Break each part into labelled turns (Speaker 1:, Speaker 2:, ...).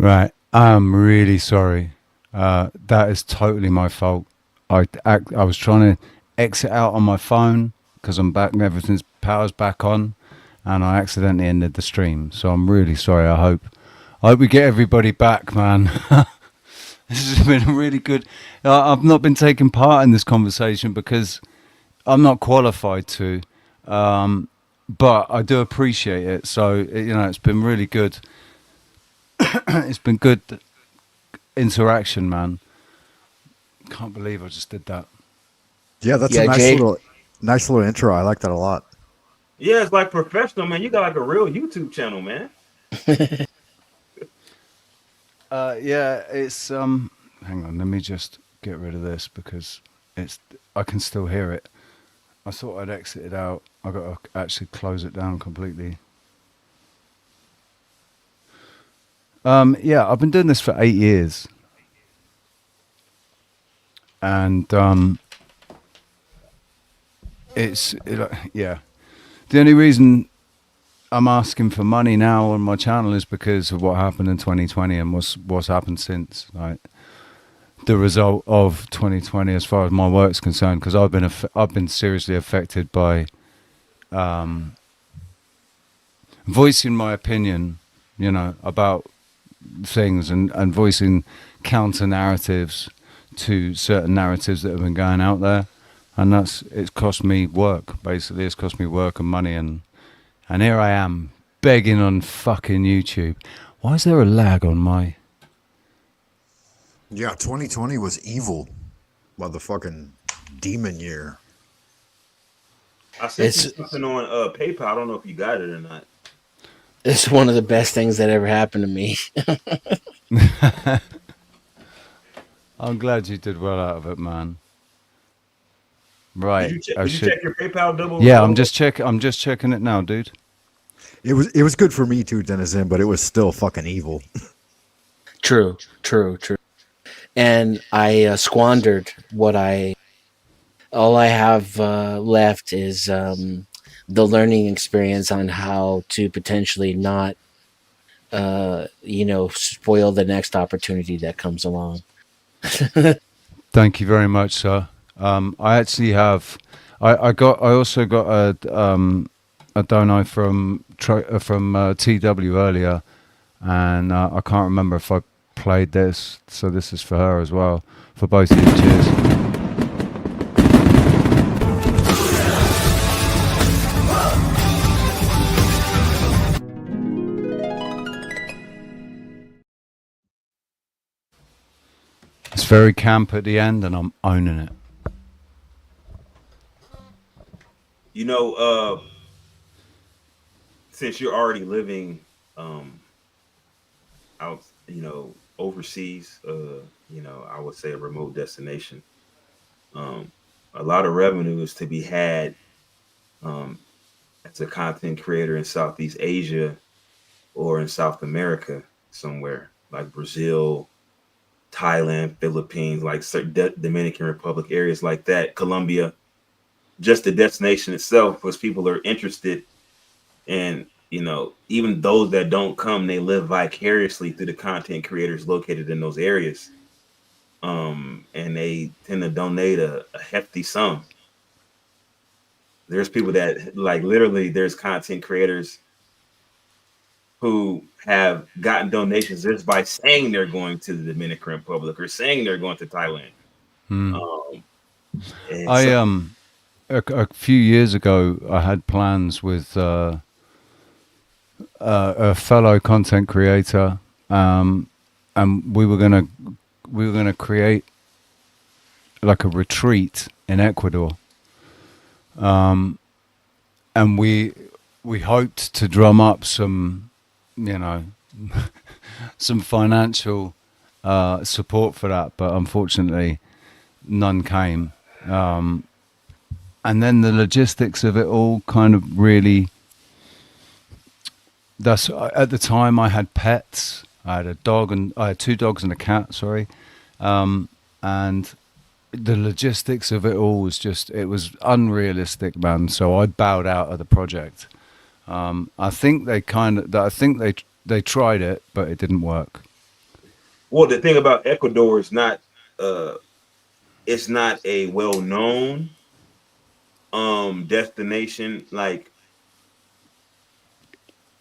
Speaker 1: Right. I'm really sorry. That is totally my fault. I was trying to exit out on my phone because I'm back and everything's power's back on, and I accidentally ended the stream. So I'm really sorry. I hope we get everybody back, man. This has been really good. I've not been taking part in this conversation because I'm not qualified to, um, but I do appreciate it. So it's been really good. It's been good interaction, man. Can't believe I just did that.
Speaker 2: Yeah, that's a
Speaker 3: Yeah, Jay.
Speaker 2: nice little intro. I like that a lot.
Speaker 4: Yeah, it's like professional, man. You got like a real YouTube channel, man.
Speaker 1: Yeah, it's Hang on, let me just get rid of this because it's. I can still hear it. I thought I'd exit it out. I got to actually close it down completely. Yeah, I've been doing this for 8 years, and yeah. The only reason I'm asking for money now on my channel is because of what happened in 2020 and what's happened since. Like the result of 2020, as far as my work's concerned, because I've been seriously affected by voicing my opinion, about things and voicing counter narratives to certain narratives that have been going out there, and it's cost me work. Basically, it's cost me work and money, and here I am begging on fucking YouTube. Why is there a lag on my?
Speaker 2: Yeah, 2020 was evil. Motherfucking demon year.
Speaker 4: I sent you
Speaker 3: It's
Speaker 4: something on PayPal. I don't know if you got it or not.
Speaker 3: it's one of the best things that ever happened to me.
Speaker 1: I'm glad you did well out of it, man.
Speaker 4: Did
Speaker 1: Right,
Speaker 4: you check?
Speaker 1: I
Speaker 4: Did you
Speaker 1: should.
Speaker 4: check your PayPal double?
Speaker 1: Yeah, I'm
Speaker 4: double?
Speaker 1: just check. I'm just checking it now, dude.
Speaker 2: It was good for me too, Denizen, but it was still fucking evil.
Speaker 3: True, true, true. And I squandered what I. All I have left is the learning experience on how to potentially not, spoil the next opportunity that comes along.
Speaker 1: Thank you very much, sir. I actually have. I also got a dono from TW earlier, and I can't remember if I played this. So this is for her as well. For both of you, cheers. It's very camp at the end, and I'm owning it.
Speaker 4: You know, uh, since you're already living um out, overseas, I would say a remote destination. Um, a lot of revenue is to be had um as a content creator in Southeast Asia or in South America somewhere like Brazil, Thailand, Philippines, like certain Dominican Republic areas like that, Colombia. Just the destination itself, because people are interested, and even those that don't come, they live vicariously through the content creators located in those areas. And they tend to donate a hefty sum. There's people that like literally there's content creators who have gotten donations just by saying they're going to the Dominican Republic or saying they're going to Thailand.
Speaker 1: Hmm.
Speaker 4: Um, and
Speaker 1: I
Speaker 4: so
Speaker 1: a few years ago, I had plans with a fellow content creator, um, and we were gonna create like a retreat in Ecuador, and we hoped to drum up some, you know, some financial support for that, but unfortunately, none came. And then the logistics of it all kind of really. That's At the time I had pets. I had a dog and I had two dogs and a cat. Sorry, and the logistics of it all was just it was unrealistic, man. So I bowed out of the project. I think they tried it, but it didn't work.
Speaker 4: Well, the thing about Ecuador is not uh it's not a well known destination. Like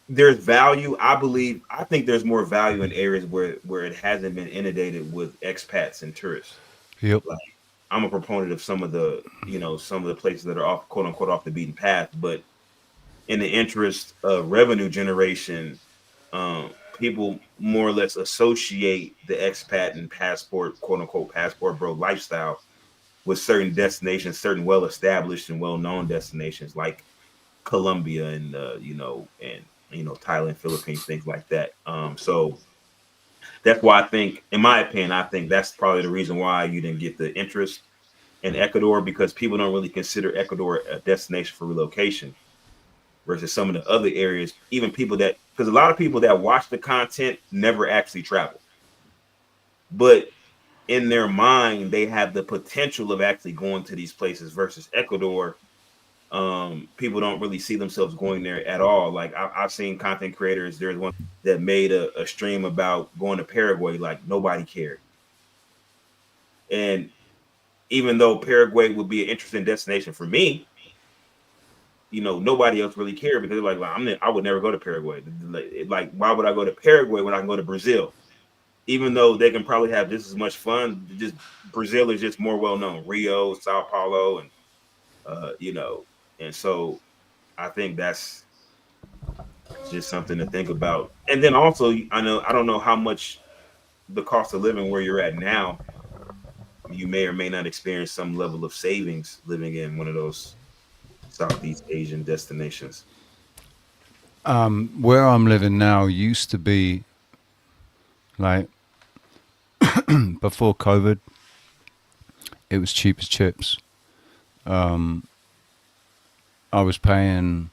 Speaker 4: there's value. I think there's more value in areas where it hasn't been inundated with expats and tourists.
Speaker 1: Yep.
Speaker 4: Like I'm a proponent of some of the, some of the places that are off, quote unquote, off the beaten path, but in the interest of revenue generation, people more or less associate the expat and passport, quote unquote, passport bro lifestyle with certain destinations, certain well established and well known destinations like Colombia and Thailand, Philippines, things like that. So that's why I think, in my opinion, I think that's probably the reason why you didn't get the interest in Ecuador, because people don't really consider Ecuador a destination for relocation versus some of the other areas. Even people because a lot of people that watch the content never actually travel, but in their mind they have the potential of actually going to these places versus Ecuador. People don't really see themselves going there at all. Like I've seen content creators. There's one that made a stream about going to Paraguay, like nobody cared. And even though Paraguay would be an interesting destination for me, nobody else really cared because they're like, I would never go to Paraguay. Like, why would I go to Paraguay when I can go to Brazil? Even though they can probably have just as much fun, just Brazil is just more well known. Rio, Sao Paulo, and and so I think that's just something to think about. And then also, I don't know how much the cost of living where you're at now. You may or may not experience some level of savings living in one of those Southeast Asian destinations.
Speaker 1: Where I'm living now used to be like before COVID, it was cheap as chips. I was paying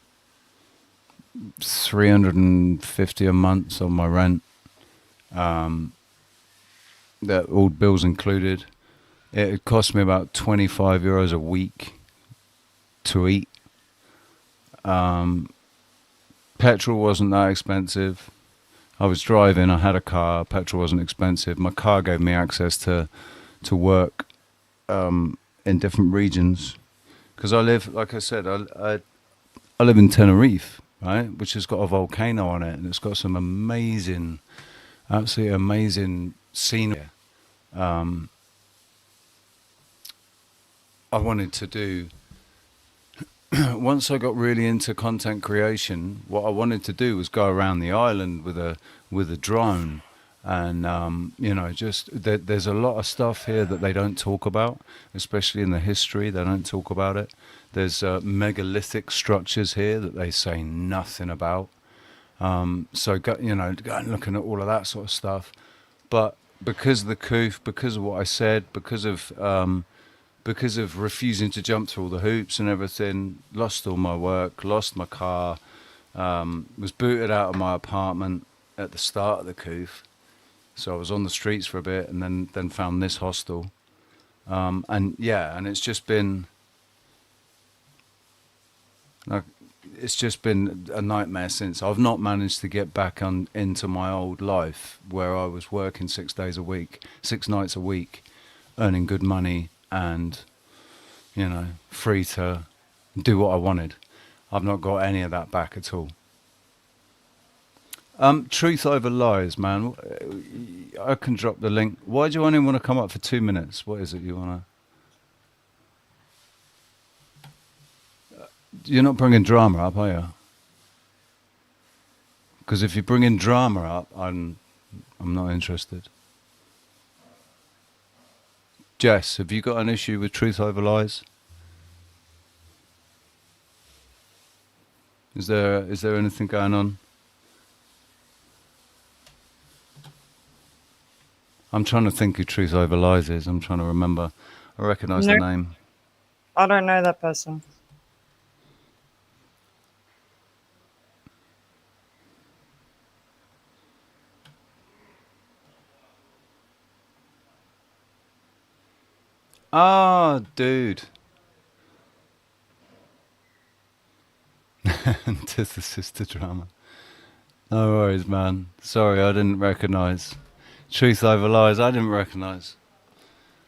Speaker 1: 350 a month on my rent. That all bills included. It cost me about 25 euros a week to eat. Petrol wasn't that expensive. I was driving, I had a car, petrol wasn't expensive. My car gave me access to work in different regions. Because I live, like I said, I live in Tenerife, right, which has got a volcano on it, and it's got some amazing, absolutely amazing scenery. I wanted to do, once I got really into content creation, what I wanted to do was go around the island with a drone, and there's a lot of stuff here that they don't talk about, especially in the history. They don't talk about it. There's megalithic structures here that they say nothing about. So go and looking at all of that sort of stuff. But because of the coup, because of what I said, because of refusing to jump through all the hoops and everything, lost all my work, lost my car, was booted out of my apartment at the start of the coup. So I was on the streets for a bit, and then found this hostel. And it's just been like, it's just been a nightmare since. I've not managed to get back into my old life where I was working 6 days a week, 6 nights a week, earning good money and, free to do what I wanted. I've not got any of that back at all. Truth over lies, man. I can drop the link. Why do you only want to come up for 2 minutes? What is it you want to... You're not bringing drama up, are you? Because if you're bringing drama up, I'm not interested. Jess, have you got an issue with truth over lies? Is there anything going on? I'm trying to think who Truth Over Lies is. I'm trying to remember. I recognise the name.
Speaker 5: I don't know that person.
Speaker 1: Ah, dude. Antithesis to drama. No worries, man. Sorry, I didn't recognise. Truth Over Lies. I didn't recognise.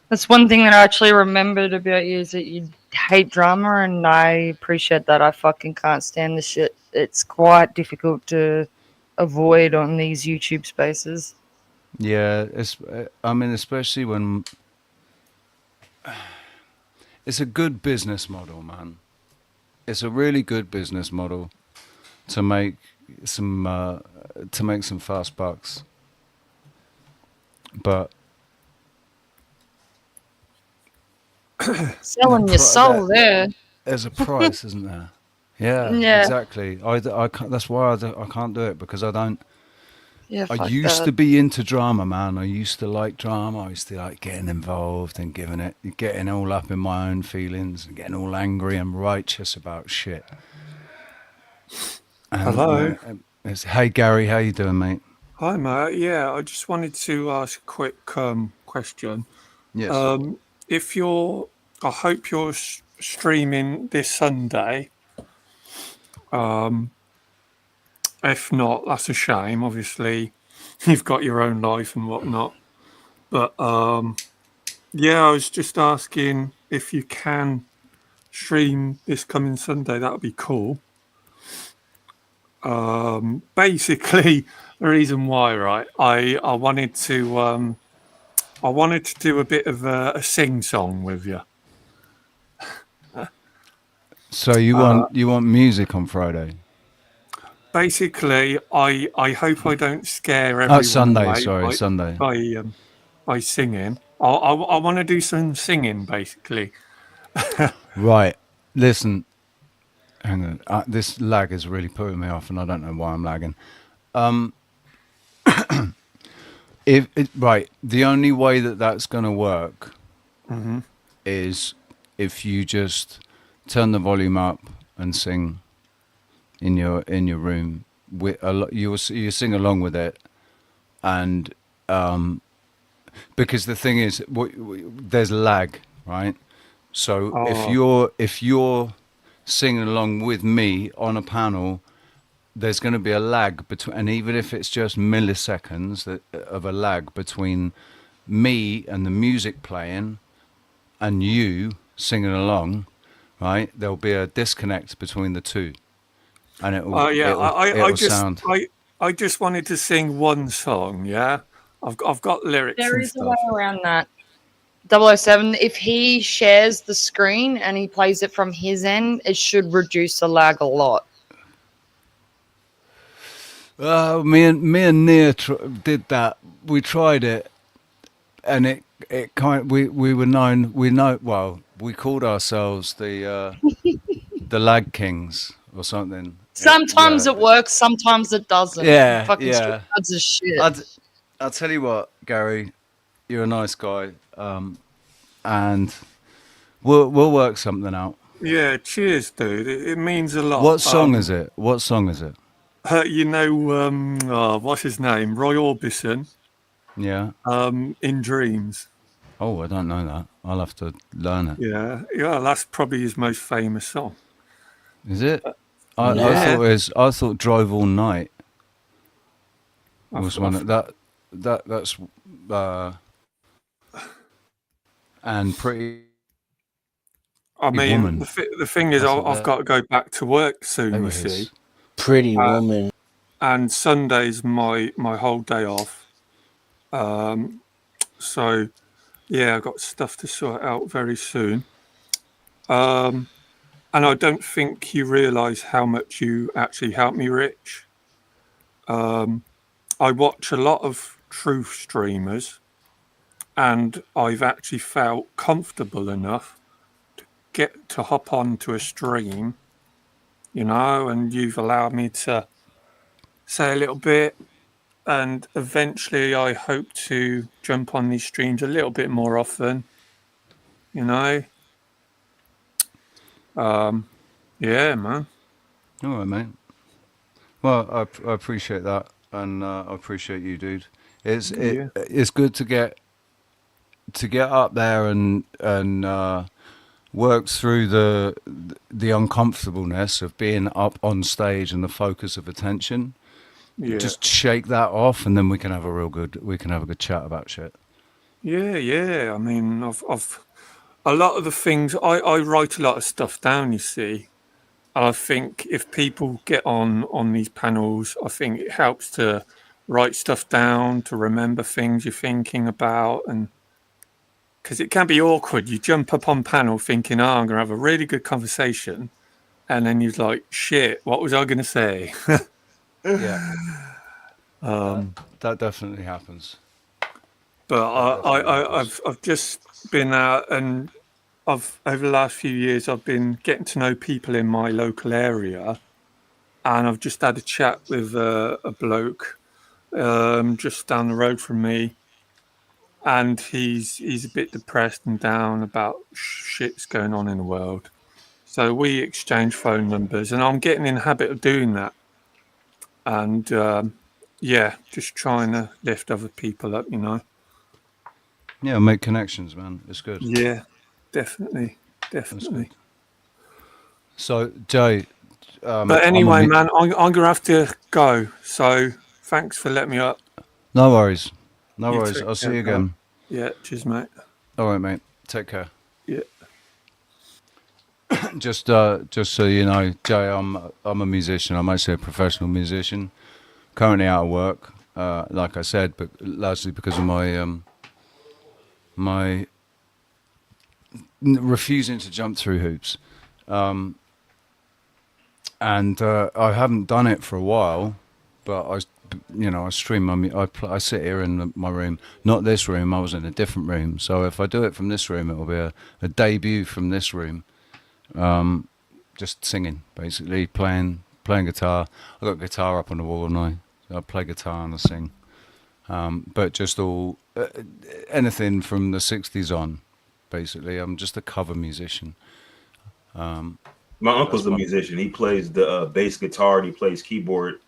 Speaker 5: That's one thing that I actually remembered about you is that you hate drama, and I appreciate that. I fucking can't stand this shit. It's quite difficult to avoid on these YouTube spaces.
Speaker 1: Yeah, I mean, especially when it's a good business model, man. It's a really good business model to make some fast bucks. But
Speaker 5: Selling
Speaker 1: the
Speaker 5: your
Speaker 1: pri-
Speaker 5: soul
Speaker 1: that
Speaker 5: there.
Speaker 1: there's a price, isn't there? Yeah,
Speaker 5: Yeah.
Speaker 1: exactly. I can't, that's why I can't do it because I don't.
Speaker 5: Yeah,
Speaker 1: I
Speaker 5: fuck
Speaker 1: used
Speaker 5: that.
Speaker 1: to be into drama, man. I used to like drama. I used to like getting involved and getting all up in my own feelings and getting all angry and righteous about shit. And
Speaker 6: Hello.
Speaker 1: hey Gary, how you doing, mate?
Speaker 6: Hi, Matt. Yeah, I just wanted to ask a quick question.
Speaker 1: Yes.
Speaker 6: If you're, I hope you're streaming this Sunday. If not, that's a shame. Obviously, you've got your own life and whatnot. But yeah, I was just asking if you can stream this coming Sunday. That would be cool. Basically, the reason why, right? I wanted to do a bit of a sing song with you.
Speaker 1: So you want music on Friday?
Speaker 6: Basically, I hope I don't scare everyone
Speaker 1: Oh, Sunday.
Speaker 6: away
Speaker 1: Sorry, Sunday.
Speaker 6: by singing. I want to do some singing, basically.
Speaker 1: Right. Listen, hang on. This lag is really putting me off, and I don't know why I'm lagging. Right, the only way that that's going to work is if you just turn the volume up and sing in your room. You sing along with it, and because the thing is, there's lag, right? So if you're singing along with me on a panel, there's going to be a lag between, and even if it's just milliseconds of a lag between me and the music playing and you singing along, right? There'll be a disconnect between the two, and
Speaker 6: I just wanted to sing one song. Yeah, I've got lyrics
Speaker 5: There
Speaker 6: and
Speaker 5: is a
Speaker 6: stuff.
Speaker 5: way around that. 007, if he shares the screen and he plays it from his end, it should reduce the lag a lot.
Speaker 1: Me and Nia did that. We tried it, and it we called ourselves the Lag Kings or something.
Speaker 5: Sometimes it works, sometimes it doesn't.
Speaker 1: Yeah,
Speaker 5: Fucking
Speaker 1: yeah.
Speaker 5: odds of shit.
Speaker 1: I'll tell you what, Gary, you're a nice guy, and we'll work something out.
Speaker 6: Yeah, cheers, dude. It means a lot.
Speaker 1: What song is it? What song is it?
Speaker 6: You know, what's his name? Roy Orbison.
Speaker 1: Yeah.
Speaker 6: In Dreams.
Speaker 1: Oh, I don't know that. I'll have to learn it.
Speaker 6: Yeah, that's probably his most famous song.
Speaker 1: Is it? I thought Drive All Night was one of that's and Pretty
Speaker 6: I mean,
Speaker 1: Woman.
Speaker 6: the thing is, I've got to go back to work soon.
Speaker 1: There
Speaker 6: You
Speaker 1: it
Speaker 6: see,
Speaker 1: is.
Speaker 3: Pretty Woman.
Speaker 6: and Sunday's my whole day off. So yeah, I've got stuff to sort out very soon. And I don't think you realise how much you actually helped me, Rich. I watch a lot of truth streamers, and I've actually felt comfortable enough to get to hop onto a stream, you know, and you've allowed me to say a little bit. And eventually, I hope to jump on these streams a little bit more often, you know. Yeah, man.
Speaker 1: All right, mate. Well, I appreciate that, and I appreciate you, dude. It's good to get up there and work through the uncomfortableness of being up on stage and the focus of attention.
Speaker 6: Yeah.
Speaker 1: Just shake that off, and then we can have a good chat about shit.
Speaker 6: Yeah. I mean, I've a lot of the things I write a lot of stuff down. You see, and I think if people get on these panels, I think it helps to write stuff down, to remember things you're thinking about, and because it can be awkward. You jump up on panel thinking, "Oh, I'm gonna have a really good conversation," and then you're like, "Shit, what was I gonna say?"
Speaker 1: Yeah, that definitely happens.
Speaker 6: But I've just been out, and I've over the last few years I've been getting to know people in my local area, and I've just had a chat with a bloke just down the road from me, and he's a bit depressed and down about shit's going on in the world. So we exchange phone numbers, and I'm getting in the habit of doing that, and yeah, just trying to lift other people up, you know.
Speaker 1: Yeah, make connections, man. It's good.
Speaker 6: Yeah, definitely,
Speaker 1: That's
Speaker 6: definitely.
Speaker 1: good. So, Jay,
Speaker 6: But
Speaker 1: I'm a
Speaker 6: anyway, man, I'm gonna have to go. So thanks for letting me up.
Speaker 1: no worries. No
Speaker 6: You
Speaker 1: worries.
Speaker 6: take
Speaker 1: I'll see
Speaker 6: care,
Speaker 1: you
Speaker 6: bro.
Speaker 1: again.
Speaker 6: Yeah, cheers, mate.
Speaker 1: All right, mate. Take care.
Speaker 6: Yeah.
Speaker 1: Just so you know, Jay, I'm a musician. I'm actually a professional musician. Currently out of work, like I said, but largely because of my refusing to jump through hoops. And I haven't done it for a while, but I stream I sit here in my room, not this room. I was in a different room. So if I do it from this room, it will be a debut from this room. Just singing, basically playing guitar. I got guitar up on the wall, and I play guitar and I sing. But just all anything from the '60s on, basically. I'm just a cover musician.
Speaker 4: My uncle's a musician. He plays the bass guitar and he plays keyboard,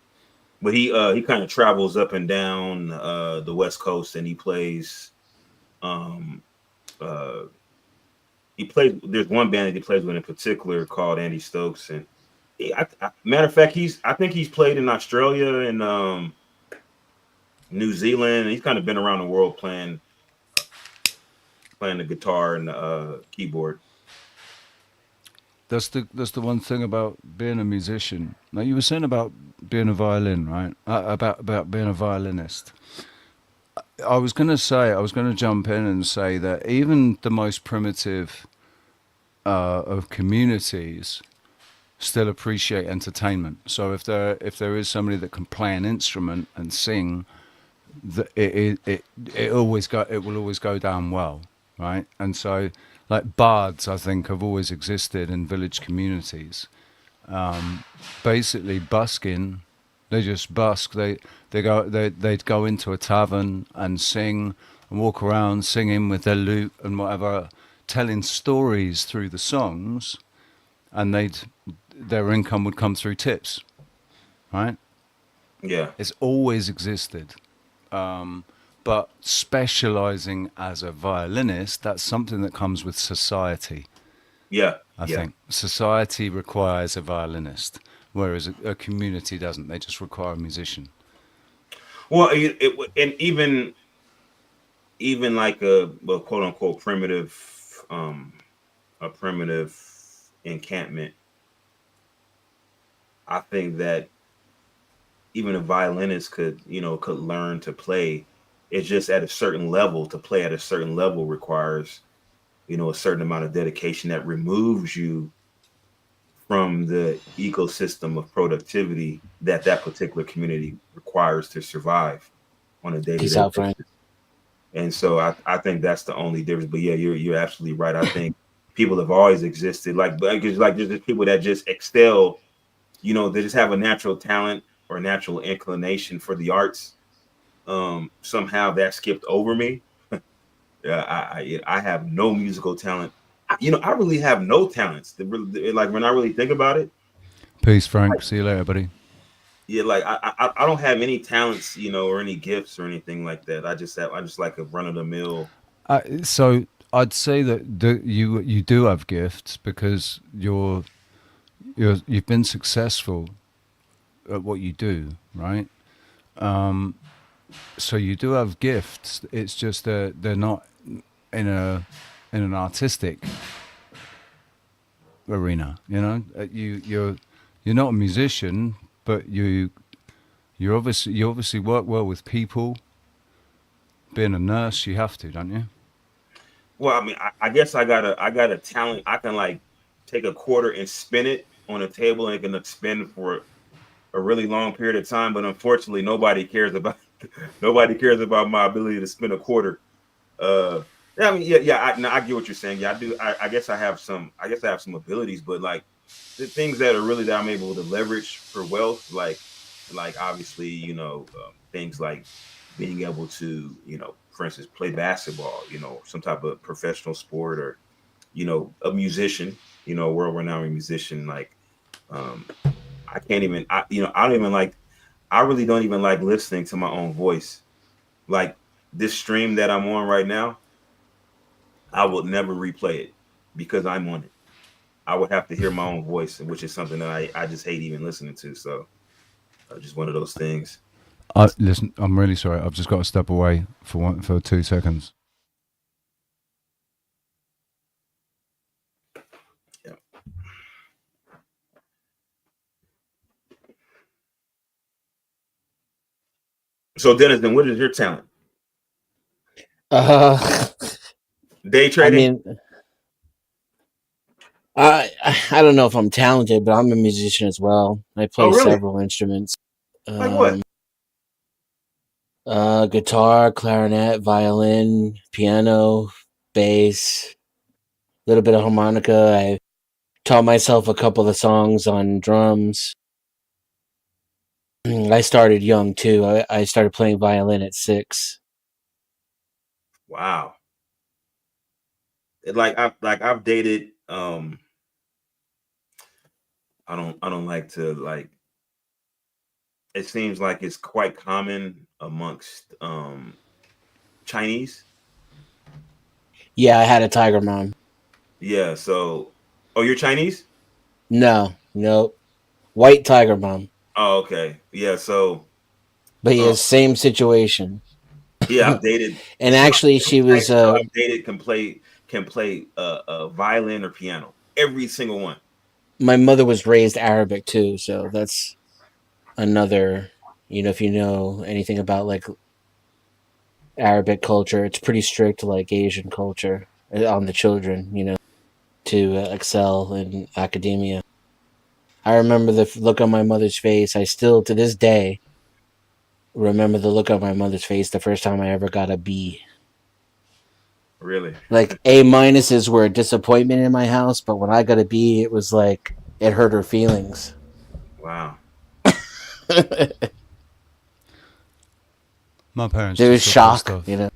Speaker 4: but he kind of travels up and down the West Coast, and he plays. Uh, he plays. There's one band that he plays with in particular called Andy Stokes, and matter of fact, I think he's played in Australia and New Zealand. And he's kind of been around the world playing the guitar and the keyboard.
Speaker 1: That's the one thing about being a musician. Now you were saying about being a violin, right? About being a violinist. I was going to jump in and say that even the most primitive of communities still appreciate entertainment. So if there is somebody that can play an instrument and sing, it will always go down well, right? And so, like bards, I think have always existed in village communities. Basically, busking, they just busk. They'd go into a tavern and sing and walk around singing with their lute and whatever, telling stories through the songs, and their income would come through tips, right?
Speaker 4: Yeah,
Speaker 1: It's always existed. But specializing as a violinist, that's something that comes with society.
Speaker 4: yeah,
Speaker 1: I
Speaker 4: yeah.
Speaker 1: think society requires a violinist, whereas a community doesn't. They just require a musician.
Speaker 4: Well, and even like a quote unquote primitive, a primitive encampment. I think that even a violinist could learn to play. It's just at a certain level. To play at a certain level requires a certain amount of dedication that removes you from the ecosystem of productivity that particular community requires to survive on a
Speaker 3: Peace
Speaker 4: day-to-day
Speaker 3: out, Frank.
Speaker 4: basis. And so I think that's the only difference. But yeah, you're absolutely right. I think people have always existed. Like there's just people that just excel. They just have a natural talent or natural inclination for the arts. Somehow that skipped over me. Yeah, I have no musical talent. I really have no talents. Like when I really think about it,
Speaker 1: Peace, Frank. See you later, buddy.
Speaker 4: yeah, like I don't have any talents, or any gifts or anything like that. I just like a run of the mill.
Speaker 1: So I'd say that you do have gifts because you've been successful at what you do, right? So you do have gifts. It's just that they're not in an artistic arena. You know, you're not a musician, but you obviously work well with people. Being a nurse, you have to, don't you?
Speaker 4: Well, I mean, I guess I got a talent. I can like take a quarter and spin it on a table, and it can spin for a really long period of time. But unfortunately, nobody cares about nobody cares about my ability to spin a quarter. Uh, yeah, I mean, yeah. No, I get what you're saying. Yeah, I do. I guess I have some. I guess I have some abilities, but like the things that are really that I'm able to leverage for wealth, like obviously, things like being able to, for instance, play basketball, some type of professional sport, or a musician, a world renowned musician. Like, um, I can't even. I don't even like. I really don't even like listening to my own voice. Like this stream that I'm on right now, I will never replay it because I'm on it. I would have to hear my own voice, which is something that I just hate even listening to. So, just one of those things.
Speaker 1: Listen, I'm really sorry. I've just got to step away for 2 seconds.
Speaker 4: Yeah. So, Dennis, then what is your talent?
Speaker 3: Uh,
Speaker 4: Day
Speaker 3: I
Speaker 4: trading?
Speaker 3: mean, I don't know if I'm talented, but I'm a musician as well. I
Speaker 4: Oh,
Speaker 3: play
Speaker 4: really?
Speaker 3: several instruments.
Speaker 4: Like what?
Speaker 3: Um, Guitar, clarinet, violin, piano, bass, a little bit of harmonica. I taught myself a couple of songs on drums. I started young too. I started playing violin at 6.
Speaker 4: Wow. I've dated. I don't like to like. It seems like it's quite common amongst Chinese.
Speaker 3: Yeah, I had a tiger mom.
Speaker 4: Yeah. So, oh, you're Chinese?
Speaker 3: No, white tiger mom.
Speaker 4: Oh, okay. Yeah. So,
Speaker 3: But
Speaker 4: uh,
Speaker 3: yeah, same situation.
Speaker 4: yeah, I've dated
Speaker 3: And
Speaker 4: somebody
Speaker 3: actually,
Speaker 4: from
Speaker 3: she was.
Speaker 4: Chinese girl I've dated can play violin or piano. Every single one.
Speaker 3: My mother was raised Arabic too, so that's another. If you know anything about like Arabic culture, it's pretty strict, like Asian culture, on the children. To excel in academia. I remember the look on my mother's face. I still, to this day, remember the look on my mother's face the first time I ever got a B.
Speaker 4: Really?
Speaker 3: Like A minuses were a disappointment in my house, but when I got a B, it was like it hurt her feelings.
Speaker 4: Wow.
Speaker 1: My parents
Speaker 3: There was
Speaker 1: just got pissed
Speaker 3: shock,
Speaker 1: off.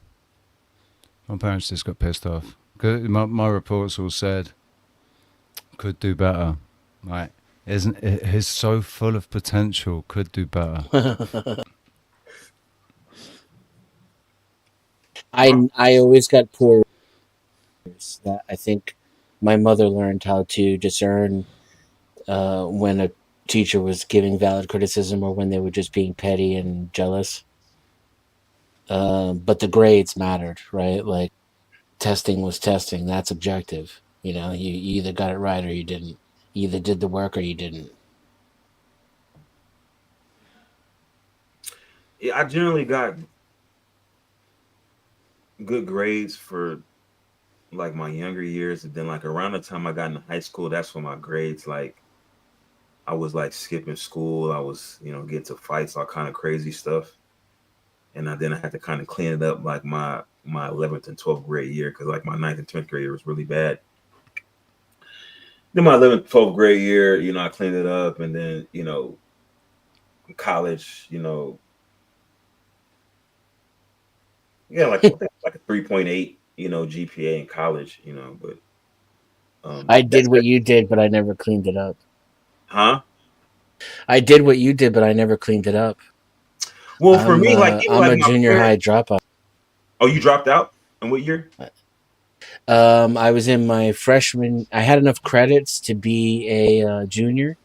Speaker 1: My parents just got pissed off. 'Cause my reports all said could do better. Like, isn't it? He's so full of potential. Could do better.
Speaker 3: I always got poor. That I think my mother learned how to discern when a teacher was giving valid criticism or when they were just being petty and jealous. But the grades mattered, right? Like testing was testing. That's objective. You either got it right or you didn't. You either did the work or you didn't.
Speaker 4: Yeah, I generally got good grades for like my younger years, and then like around the time I got into high school, that's when my grades like I was like skipping school. I was getting to fights, all kind of crazy stuff, and then I had to kind of clean it up like my 11th and 12th grade year because like my ninth and 10th grade year was really bad. Then my 11th, 12th grade year, I cleaned it up, and then college, yeah, like like a 3.8, GPA in college, but
Speaker 3: I did
Speaker 4: that's
Speaker 3: what you did, but I never cleaned it up.
Speaker 4: huh?
Speaker 3: I did what you did, but I never cleaned it up.
Speaker 4: Well, for me, like even
Speaker 3: I'm
Speaker 4: like
Speaker 3: a
Speaker 4: my
Speaker 3: junior
Speaker 4: parents.
Speaker 3: high dropout.
Speaker 4: Oh, you dropped out? In what year?
Speaker 3: I was in my freshman. I had enough credits to be a junior,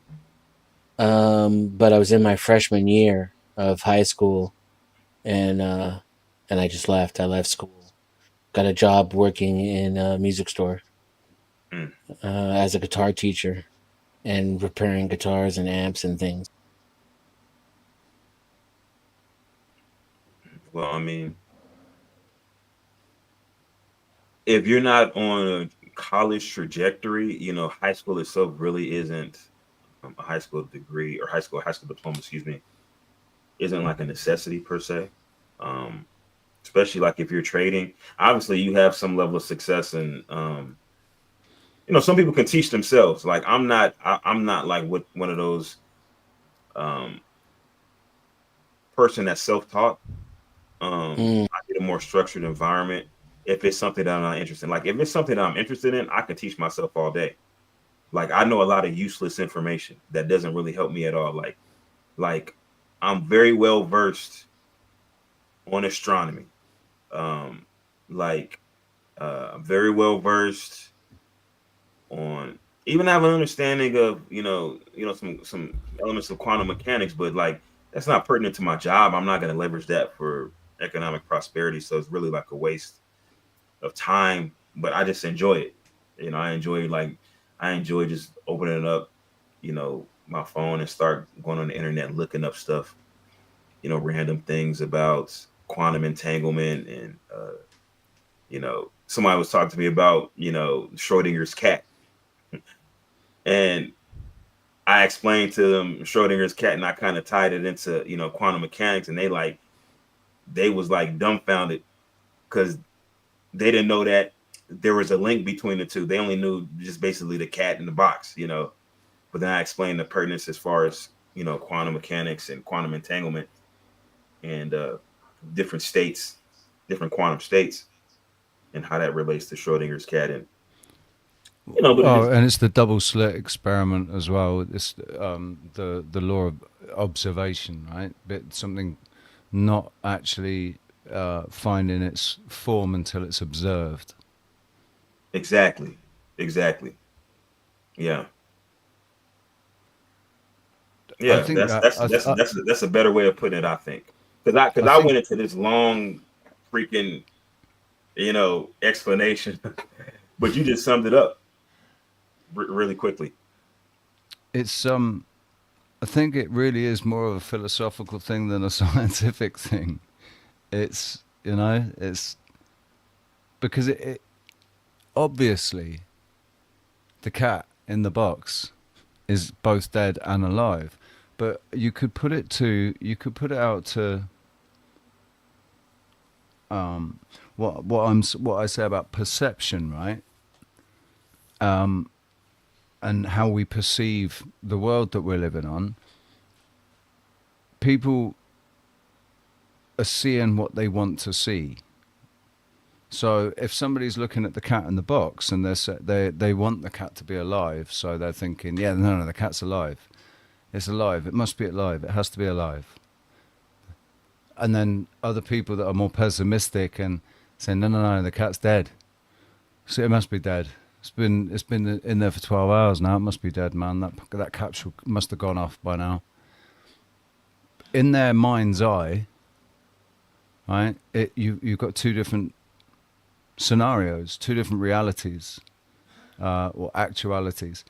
Speaker 3: but I was in my freshman year of high school, and I just left. I left school, got a job working in a music store
Speaker 4: Mm.
Speaker 3: as a guitar teacher and repairing guitars and amps and things.
Speaker 4: Well, I mean, if you're not on a college trajectory, you know, high school itself really isn't a high school degree or high school diploma, excuse me, isn't like a necessity per se. Um, Especially like if you're trading, obviously you have some level of success, and you know, some people can teach themselves. Like I'm not like what one of those um, person that's self-taught.
Speaker 3: Mm,
Speaker 4: I need a more structured environment if it's something that I'm not interested in. Like if it's something that I'm interested in, I can teach myself all day. Like I know a lot of useless information that doesn't really help me at all. Like I'm very well versed on astronomy. Um, like very well versed on even have an understanding of some elements of quantum mechanics, but like that's not pertinent to my job. I'm not going to leverage that for economic prosperity. So it's really like a waste of time. But I just enjoy it. You know, I enjoy just opening it up, you know, my phone and start going on the internet and looking up stuff, you know, random things about quantum entanglement and you know, somebody was talking to me about, you know, Schrodinger's cat. And I explained to them Schrodinger's cat and I kind of tied it into, you know, quantum mechanics. And they was like dumbfounded because they didn't know that there was a link between the two. They only knew just basically the cat in the box, you know. But then I explained the pertinence as far as, you know, quantum mechanics and quantum entanglement and different states, different quantum states, and how that relates to Schrodinger's cat. And, you know, but it
Speaker 1: Oh,
Speaker 4: just,
Speaker 1: and it's the double slit experiment as well. It's the law of observation, right? But something not actually finding its form until it's observed.
Speaker 4: exactly, exactly. Yeah.
Speaker 1: I
Speaker 4: Yeah,
Speaker 1: think that
Speaker 4: that's a better way of putting it, I think. Because
Speaker 1: I
Speaker 4: I
Speaker 1: think
Speaker 4: went into this long freaking, you know, explanation, but you just summed it up really quickly.
Speaker 1: it's I think it really is more of a philosophical thing than a scientific thing. It's it's because it obviously the cat in the box is both dead and alive, but you could put it out to what I say about perception, right? And how we perceive the world that we're living on. People are seeing what they want to see. So if somebody's looking at the cat in the box and they want the cat to be alive, so they're thinking, yeah, no, the cat's alive. It's alive. It must be alive. It has to be alive. And then other people that are more pessimistic and say, no, the cat's dead. So it must be dead. It's been in there for 12 hours now. It must be dead, man. That capsule must have gone off by now. In their mind's eye, right? You've got two different scenarios, two different realities or actualities,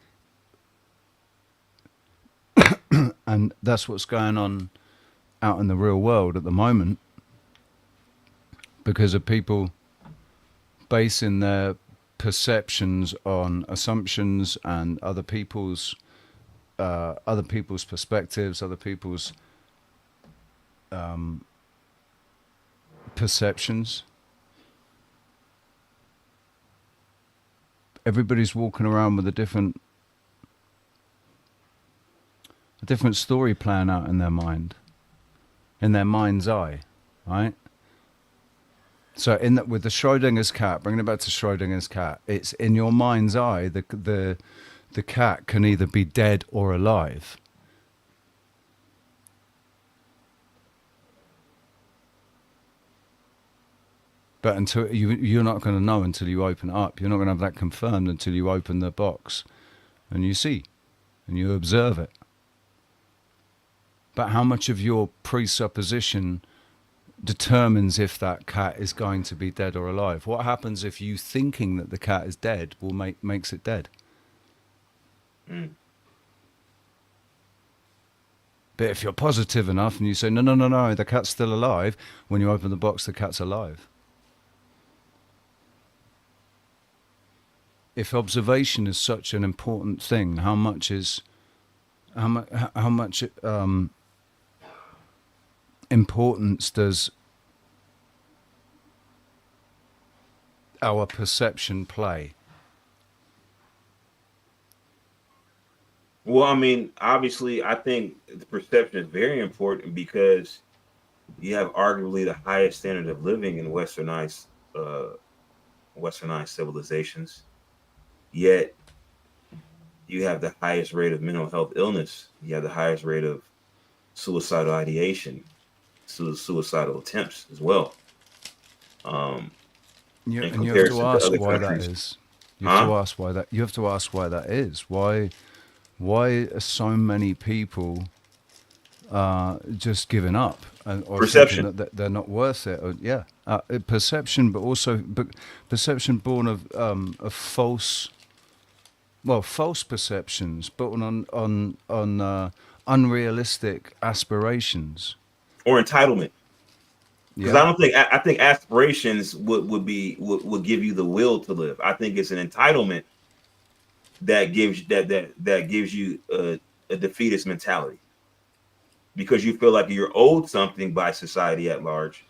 Speaker 1: and that's what's going on out in the real world at the moment because of people basing their perceptions on assumptions and other people's perspectives, other people's perceptions. Everybody's walking around with a different story plan out in their mind, in their mind's eye, right? So with the Schrodinger's cat, bringing it back to Schrodinger's cat, it's in your mind's eye. The cat can either be dead or alive. But until you're not going to know until you open it up. You're not going to have that confirmed until you open the box and you see and you observe it. but how much of your presupposition determines if that cat is going to be dead or alive? What happens if you thinking that the cat is dead makes it dead?
Speaker 4: Mm.
Speaker 1: But if you're positive enough and you say, no, no, no, no, the cat's still alive, when you open the box, the cat's alive. If observation is such an important thing, how much importance does our perception play?
Speaker 4: Well, I mean, obviously, I think the perception is very important because you have arguably the highest standard of living in westernized civilizations. Yet, you have the highest rate of mental health illness. You have the highest rate of suicidal ideation, suicidal attempts as well.
Speaker 1: And you have
Speaker 4: comparison
Speaker 1: to
Speaker 4: to
Speaker 1: ask
Speaker 4: other
Speaker 1: why that
Speaker 4: countries.
Speaker 1: is. You have
Speaker 4: Huh?
Speaker 1: to ask why that. You have to ask why that is. Why are so many people just giving up or
Speaker 4: Perception.
Speaker 1: thinking that they're not worth it? Or, yeah, perception, but also perception born of false perceptions, but on unrealistic aspirations.
Speaker 4: Or entitlement. Because
Speaker 1: Yeah.
Speaker 4: I think aspirations would give you the will to live. I think it's an entitlement that gives you a defeatist mentality, because you feel like you're owed something by society at large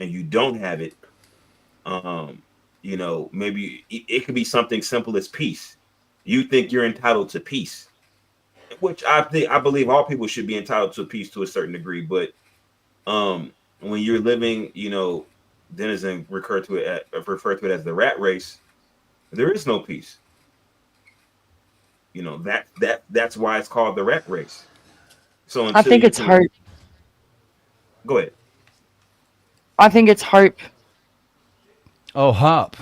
Speaker 4: and you don't have it. Maybe it could be something simple as peace. You think you're entitled to peace, which I believe all people should be entitled to peace to a certain degree. But when you're living, Denizen referred to it as the rat race, there is no peace. That's why it's called the rat race. So
Speaker 5: I think it's hope.
Speaker 4: Go ahead.
Speaker 5: I think it's hope.
Speaker 1: Oh, harp.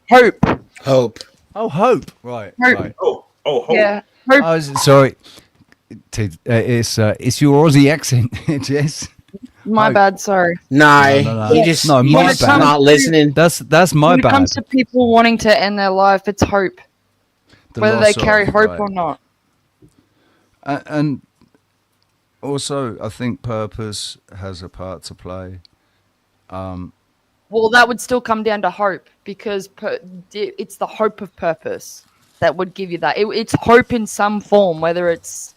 Speaker 5: Hope.
Speaker 3: Hope.
Speaker 1: Oh, hope. Right.
Speaker 5: Hope.
Speaker 1: Right.
Speaker 4: Oh, hope.
Speaker 5: Yeah. Hope.
Speaker 1: Oh, sorry. It's your Aussie accent, Jess.
Speaker 5: My
Speaker 1: hope.
Speaker 5: bad. Sorry.
Speaker 3: Nah,
Speaker 1: No.
Speaker 3: you just
Speaker 1: No,
Speaker 3: you
Speaker 1: my
Speaker 3: just
Speaker 1: bad.
Speaker 3: not listening.
Speaker 1: That's my
Speaker 5: When it
Speaker 1: bad.
Speaker 5: comes to people wanting to end their life, it's hope.
Speaker 1: The
Speaker 5: Whether
Speaker 1: loss
Speaker 5: they carry
Speaker 1: of,
Speaker 5: hope
Speaker 1: right.
Speaker 5: or not.
Speaker 1: And also, I think purpose has a part to play.
Speaker 5: Well, that would still come down to hope, because it's the hope of purpose that would give you that. It's hope in some form, whether it's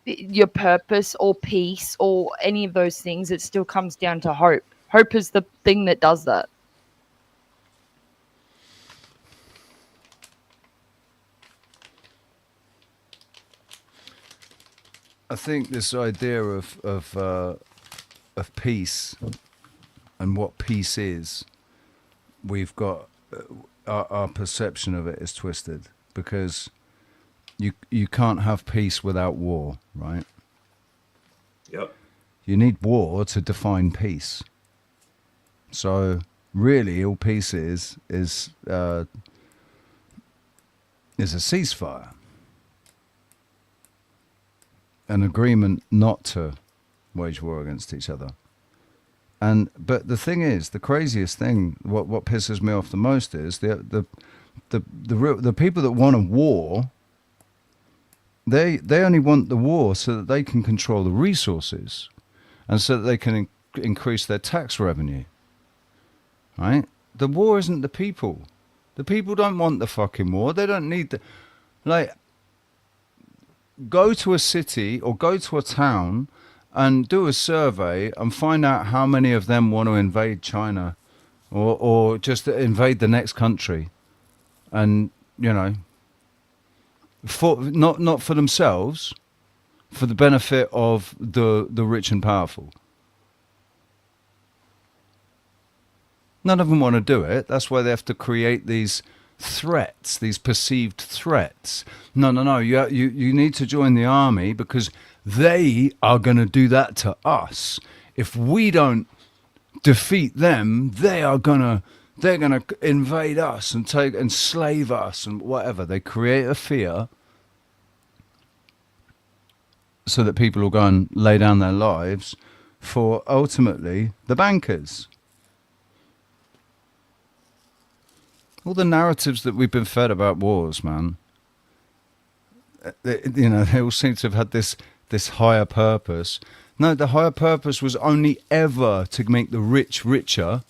Speaker 5: your purpose or peace or any of those things. It still comes down to hope. Hope is the thing that does that.
Speaker 1: I think this idea of peace and what peace is, we've got our perception of it is twisted, because you can't have peace without war, right?
Speaker 4: Yep.
Speaker 1: You need war to define peace. So really, all peace is a ceasefire, an agreement not to wage war against each other. But the thing is, the craziest thing, what pisses me off the most is the people that want a war. They only want the war so that they can control the resources, and so that they can increase their tax revenue. Right? The war isn't the people. The people don't want the fucking war. They don't need the, go to a city or go to a town and do a survey and find out how many of them want to invade China or just invade the next country. And, for not for themselves, for the benefit of the rich and powerful. None of them want to do it. That's why they have to create these threats, these perceived threats. No. You need to join the army because they are going to do that to us. If we don't defeat them, they're gonna invade us and enslave us and whatever. They create a fear. so that people will go and lay down their lives for ultimately the bankers. All the narratives that we've been fed about wars, man, they all seem to have had this higher purpose. No, the higher purpose was only ever to make the rich richer.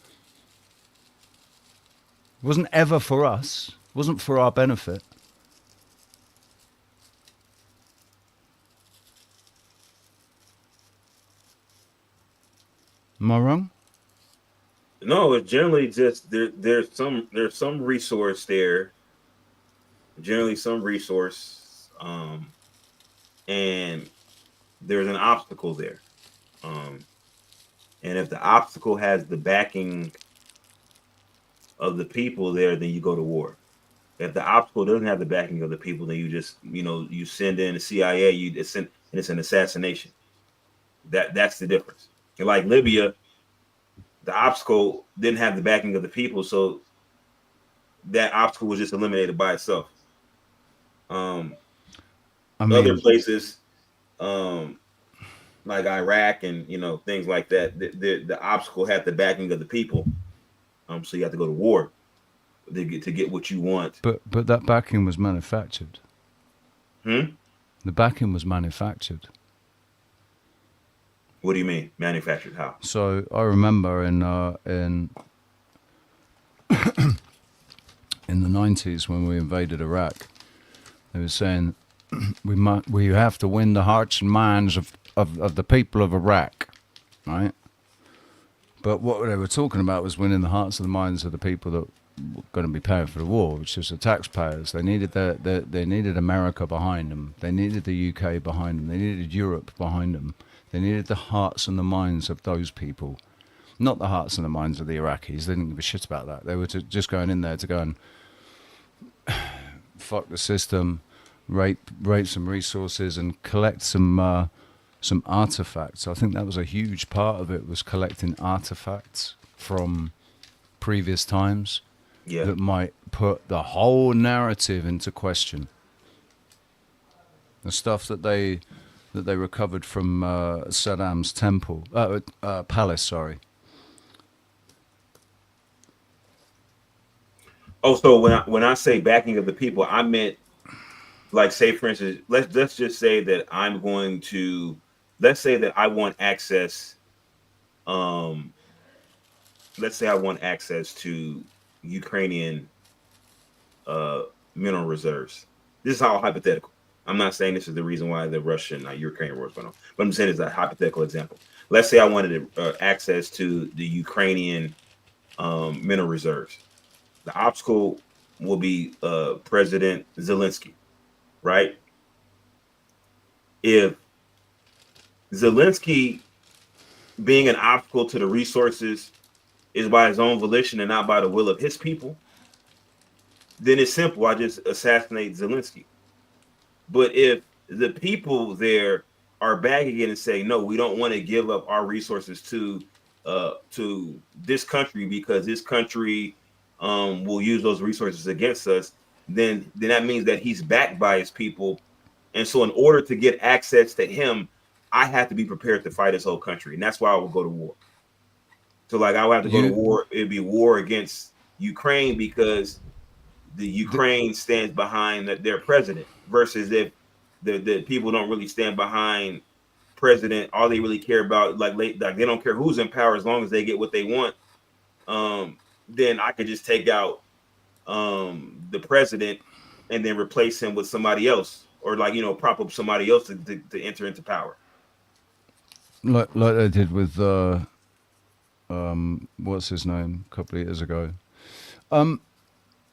Speaker 1: It wasn't ever for us. It wasn't for our benefit. Am I wrong?
Speaker 4: No, it's generally just there's some resource there. Generally some resource, and there's an obstacle there. And if the obstacle has the backing of the people there, then you go to war. If the obstacle doesn't have the backing of the people, then you just, you send in the CIA, and it's an assassination. That's the difference. And like Libya, the obstacle didn't have the backing of the people, so that obstacle was just eliminated by itself. Other places, like Iraq and things like that, the obstacle had the backing of the people. So you have to go to war to get what you want.
Speaker 1: But that backing was manufactured.
Speaker 4: The
Speaker 1: backing was manufactured.
Speaker 4: What do you mean manufactured? How?
Speaker 1: So I remember in in the 90s when we invaded Iraq, they were saying we have to win the hearts and minds of the people of Iraq, right? But what they were talking about was winning the hearts and the minds of the people that were going to be paying for the war, which is the taxpayers. They needed they needed America behind them. They needed the UK behind them. They needed Europe behind them. They needed the hearts and the minds of those people, not the hearts and the minds of the Iraqis. They didn't give a shit about that. They were just going in there to go and fuck the system, rape some resources, and collect some artifacts. I think that was a huge part of it, was collecting artifacts from previous times that might put the whole narrative into question. The stuff that they recovered from Saddam's palace. Sorry.
Speaker 4: Oh, so when I say backing of the people, I meant, like, say for instance, let's just say that let's say that I want access. Let's say I want access to Ukrainian mineral reserves. This is all hypothetical. I'm not saying this is the reason why the Russian-Ukrainian war is going on, but I'm saying it's a hypothetical example. Let's say I wanted access to the Ukrainian mineral reserves. The obstacle will be President Zelensky, right? If Zelensky being an obstacle to the resources is by his own volition and not by the will of his people, then it's simple. I just assassinate Zelensky. But if the people there are backing it and saying, no, we don't want to give up our resources to this country because this country will use those resources against us, then that means that he's backed by his people. And so in order to get access to him, I have to be prepared to fight his whole country. And that's why I would go to war. So like I would have to go to war. It'd be war against Ukraine because the Ukraine stands behind their president, versus if the people don't really stand behind president, all they really care about, like they don't care who's in power as long as they get what they want. Then I could just take out the president and then replace him with somebody else, or prop up somebody else to enter into power.
Speaker 1: Like they did with what's his name a couple of years ago.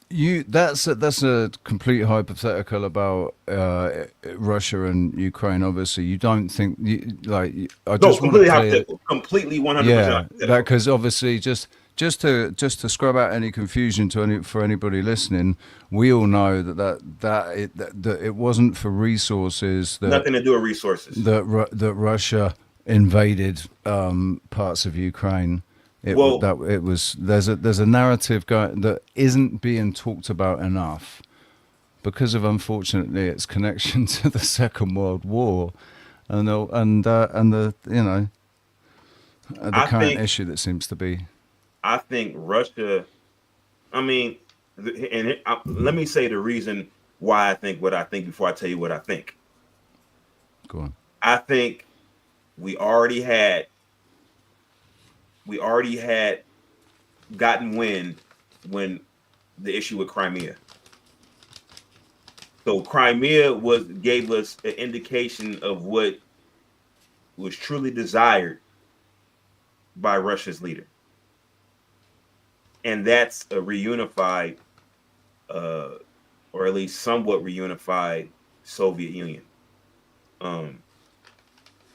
Speaker 1: That's a complete hypothetical about Russia and Ukraine. Obviously, you don't think I just
Speaker 4: completely hypothetical, completely 100%.
Speaker 1: Yeah, because obviously just to scrub out any confusion for anybody listening, we all know that it wasn't for resources.
Speaker 4: Nothing to do with resources.
Speaker 1: That Russia invaded parts of Ukraine. There's a narrative going that isn't being talked about enough because of, unfortunately, its connection to the Second World War, the the
Speaker 4: I
Speaker 1: current
Speaker 4: think
Speaker 1: issue that seems to be.
Speaker 4: I think Russia. I mean, let me say the reason why I think what I think before I tell you what I think.
Speaker 1: Go on.
Speaker 4: I think we already had gotten wind when the issue with Crimea. So Crimea gave us an indication of what was truly desired by Russia's leader, and that's a reunified, or at least somewhat reunified Soviet Union. Um,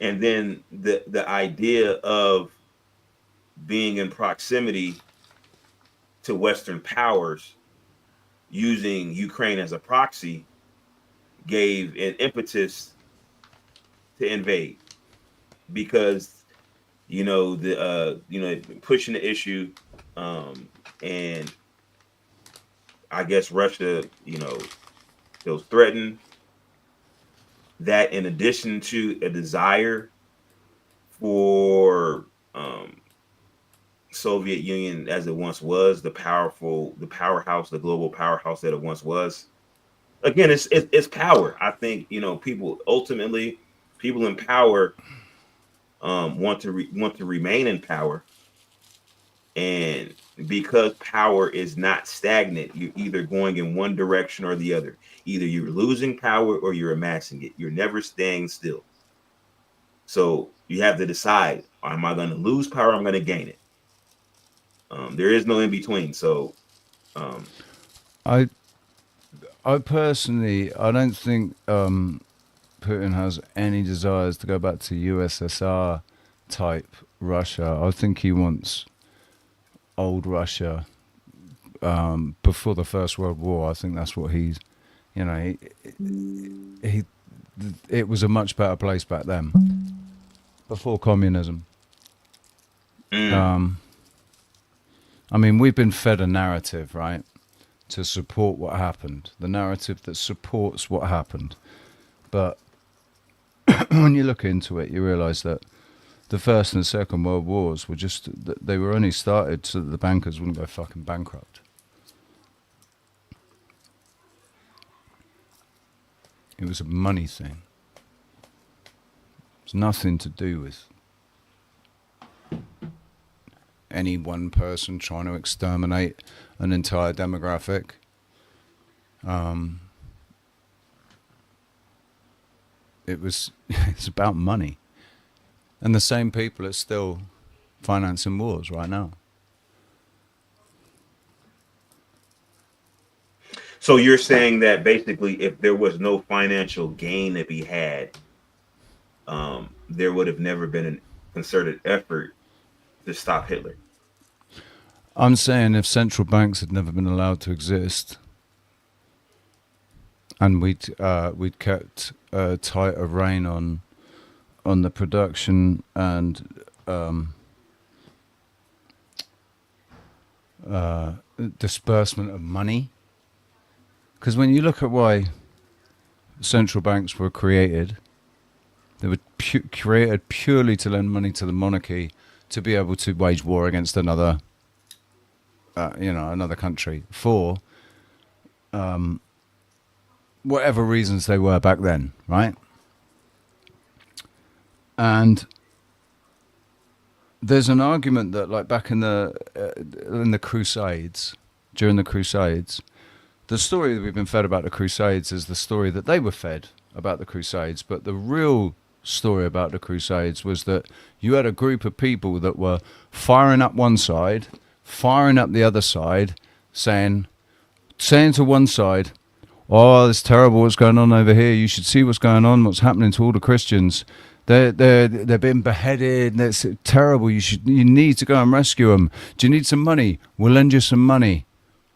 Speaker 4: and then the idea of being in proximity to Western powers using Ukraine as a proxy gave an impetus to invade, because pushing the issue, and I guess Russia feels threatened. That, in addition to a desire for Soviet Union as it once was, the powerhouse, the global powerhouse that it once was. Again, it's power. I think people in power want to remain in power, and because power is not stagnant, you're either going in one direction or the other. Either you're losing power or you're amassing it. You're never staying still. So you have to decide: am I going to lose power? Or I'm going to gain it. There is no in between. So,
Speaker 1: I personally, I don't think Putin has any desires to go back to USSR type Russia. I think he wants old Russia before the First World War. I think that's what he's, he it was a much better place back then, before communism. I mean, we've been fed a narrative, right, to support what happened, the narrative that supports what happened. But when you look into it, you realize that the First and Second World Wars were they were only started so that the bankers wouldn't go fucking bankrupt. It was a money thing. It's nothing to do with any one person trying to exterminate an entire demographic. It's about money. And the same people are still financing wars right now.
Speaker 4: So you're saying that basically, if there was no financial gain to be had, there would have never been a concerted effort to stop Hitler.
Speaker 1: I'm saying if central banks had never been allowed to exist, and we'd kept a tighter rein on the production and disbursement of money, because when you look at why central banks were created, they were created purely to lend money to the monarchy to be able to wage war against another country for whatever reasons they were back then, right? And there's an argument that, like, back in the Crusades, during the Crusades, the story that we've been fed about the Crusades is the story that they were fed about the Crusades, but the real story about the Crusades was that you had a group of people that were firing up one side, firing up the other side, saying to one side, "Oh, it's terrible what's going on over here. You should see what's going on, what's happening to all the Christians. They're being beheaded. It's terrible. You need to go and rescue them. Do you need some money? We'll lend you some money."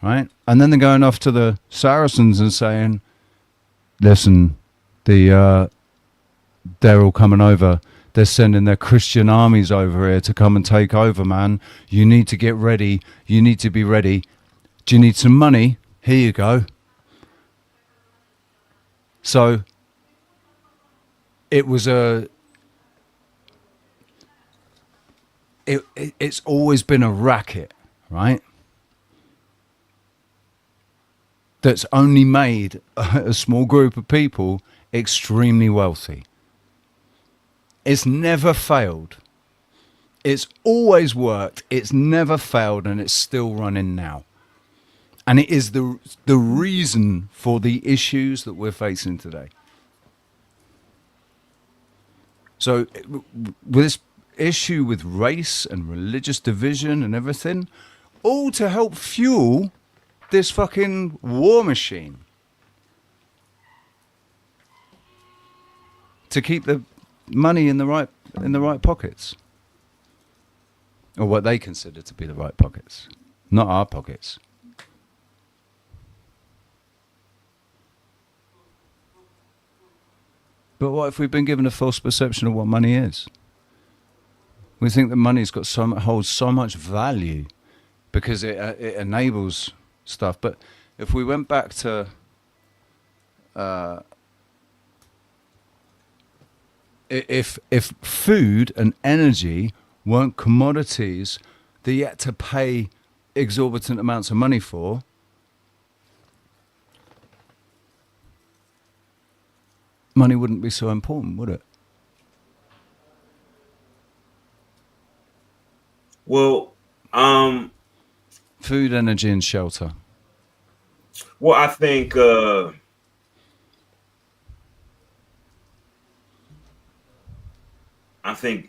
Speaker 1: Right? And then they're going off to the Saracens and saying, "Listen, they're all coming over. They're sending their Christian armies over here to come and take over, man. You need to get ready. You need to be ready. Do you need some money? Here you go." So it was it's always been a racket, right? That's only made a small group of people extremely wealthy. It's never failed. It's always worked. It's never failed, and it's still running now. And it is the reason for the issues that we're facing today. So, with this issue with race and religious division and everything, all to help fuel this fucking war machine to keep the money in the right pockets, or what they consider to be the right pockets, not our pockets. But what if we've been given a false perception of what money is? We think that money's got holds so much value because it enables stuff. But if we went back to if food and energy weren't commodities that you had to pay exorbitant amounts of money for, money wouldn't be so important, would it?
Speaker 4: Well,
Speaker 1: Food, energy, and shelter.
Speaker 4: well, I think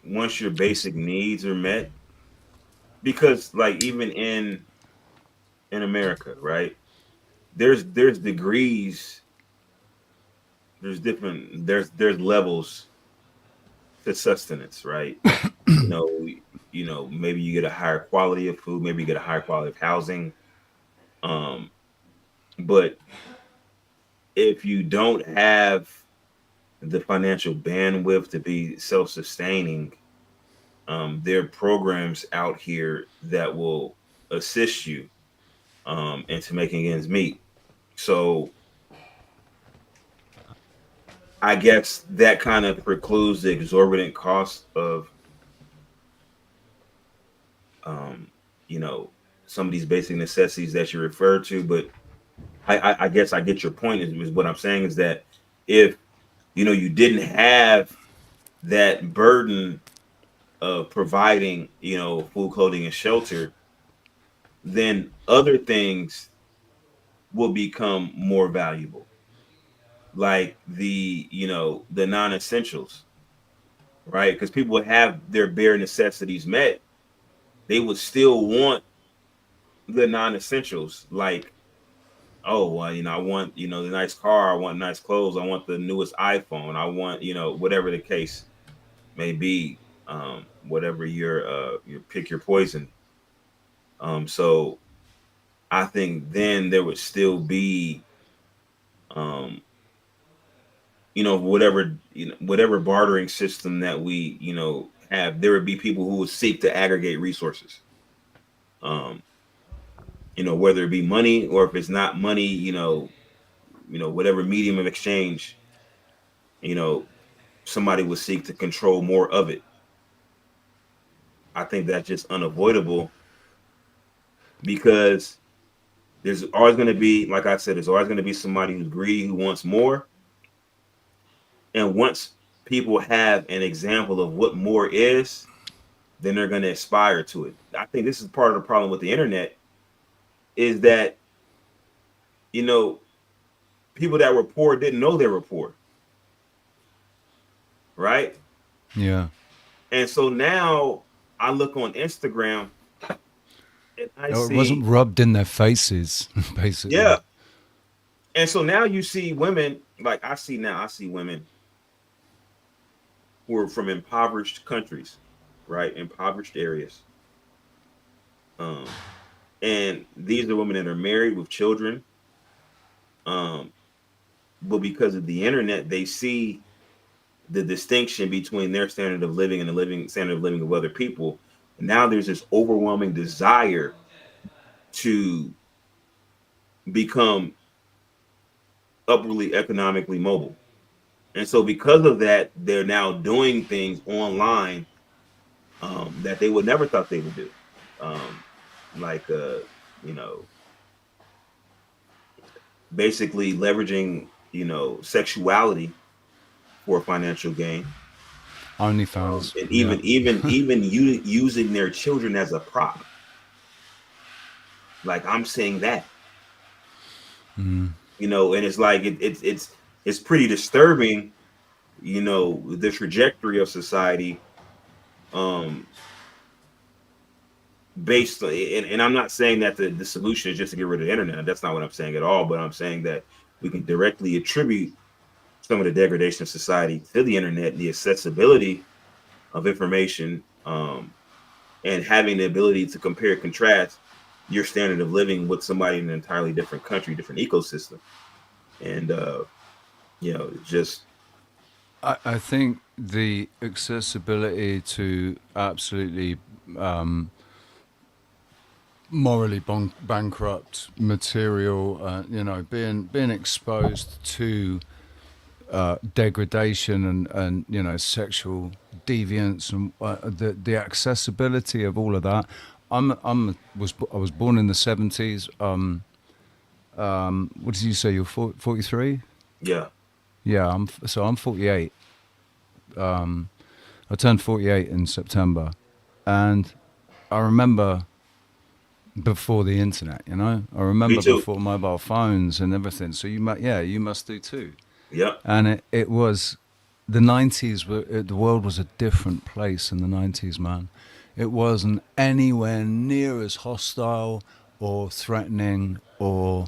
Speaker 4: once your basic needs are met, because like even in America, right? There's degrees, there's levels to sustenance, right? you know, maybe you get a higher quality of food, maybe you get a higher quality of housing. But if you don't have the financial bandwidth to be self-sustaining, there are programs out here that will assist you into making ends meet. So I guess that kind of precludes the exorbitant cost of some of these basic necessities that you referred to. But I guess I get your point. Is what I'm saying is that if you didn't have that burden of providing food, clothing, and shelter, then other things will become more valuable, like the non-essentials, right? Because people would have their bare necessities met, they would still want the non-essentials, like, oh, well, I want the nice car, I want nice clothes, I want the newest iPhone, I want whatever the case may be, whatever your pick your poison. So I think then there would still be whatever bartering system that we have, there would be people who would seek to aggregate resources, whether it be money, or if it's not money, whatever medium of exchange, somebody would seek to control more of it. I think that's just unavoidable, because there's always going to be, like I said, there's always going to be somebody who's greedy, who wants more. And once people have an example of what more is, then they're going to aspire to it. I think this is part of the problem with the internet, is that, people that were poor didn't know they were poor. Right?
Speaker 1: Yeah.
Speaker 4: And so now I look on Instagram and
Speaker 1: It wasn't rubbed in their faces, basically.
Speaker 4: Yeah. And so now you see women, like I see women who are from impoverished countries, right? Impoverished areas. And these are women that are married with children. But because of the internet, they see the distinction between their standard of living and the standard of living of other people. And now there's this overwhelming desire to become upwardly economically mobile. And so because of that, they're now doing things online that they would never thought they would do. Um, like you know, basically leveraging, sexuality for financial gain.
Speaker 1: OnlyFans.
Speaker 4: And
Speaker 1: Yeah.
Speaker 4: even using their children as a prop. Like I'm saying that,
Speaker 1: Mm.
Speaker 4: and it's like it's pretty disturbing, the trajectory of society, um, based on, and I'm not saying that the solution is just to get rid of the internet. That's not what I'm saying at all. But I'm saying that we can directly attribute some of the degradation of society to the internet, the accessibility of information, and having the ability to compare and contrast your standard of living with somebody in an entirely different country, different ecosystem. And just
Speaker 1: I think the accessibility to absolutely morally bankrupt material, being exposed to degradation and sexual deviance and the accessibility of all of that. I was born in the 70s. What did you say? You're 43?
Speaker 4: yeah.
Speaker 1: Yeah, I'm 48. I turned 48 in September, and I remember before the internet. I
Speaker 4: Me
Speaker 1: remember
Speaker 4: too.
Speaker 1: before mobile phones and everything. So you must do too.
Speaker 4: Yeah.
Speaker 1: And it was the 90s. The world was a different place in the 90s, man. It wasn't anywhere near as hostile or threatening or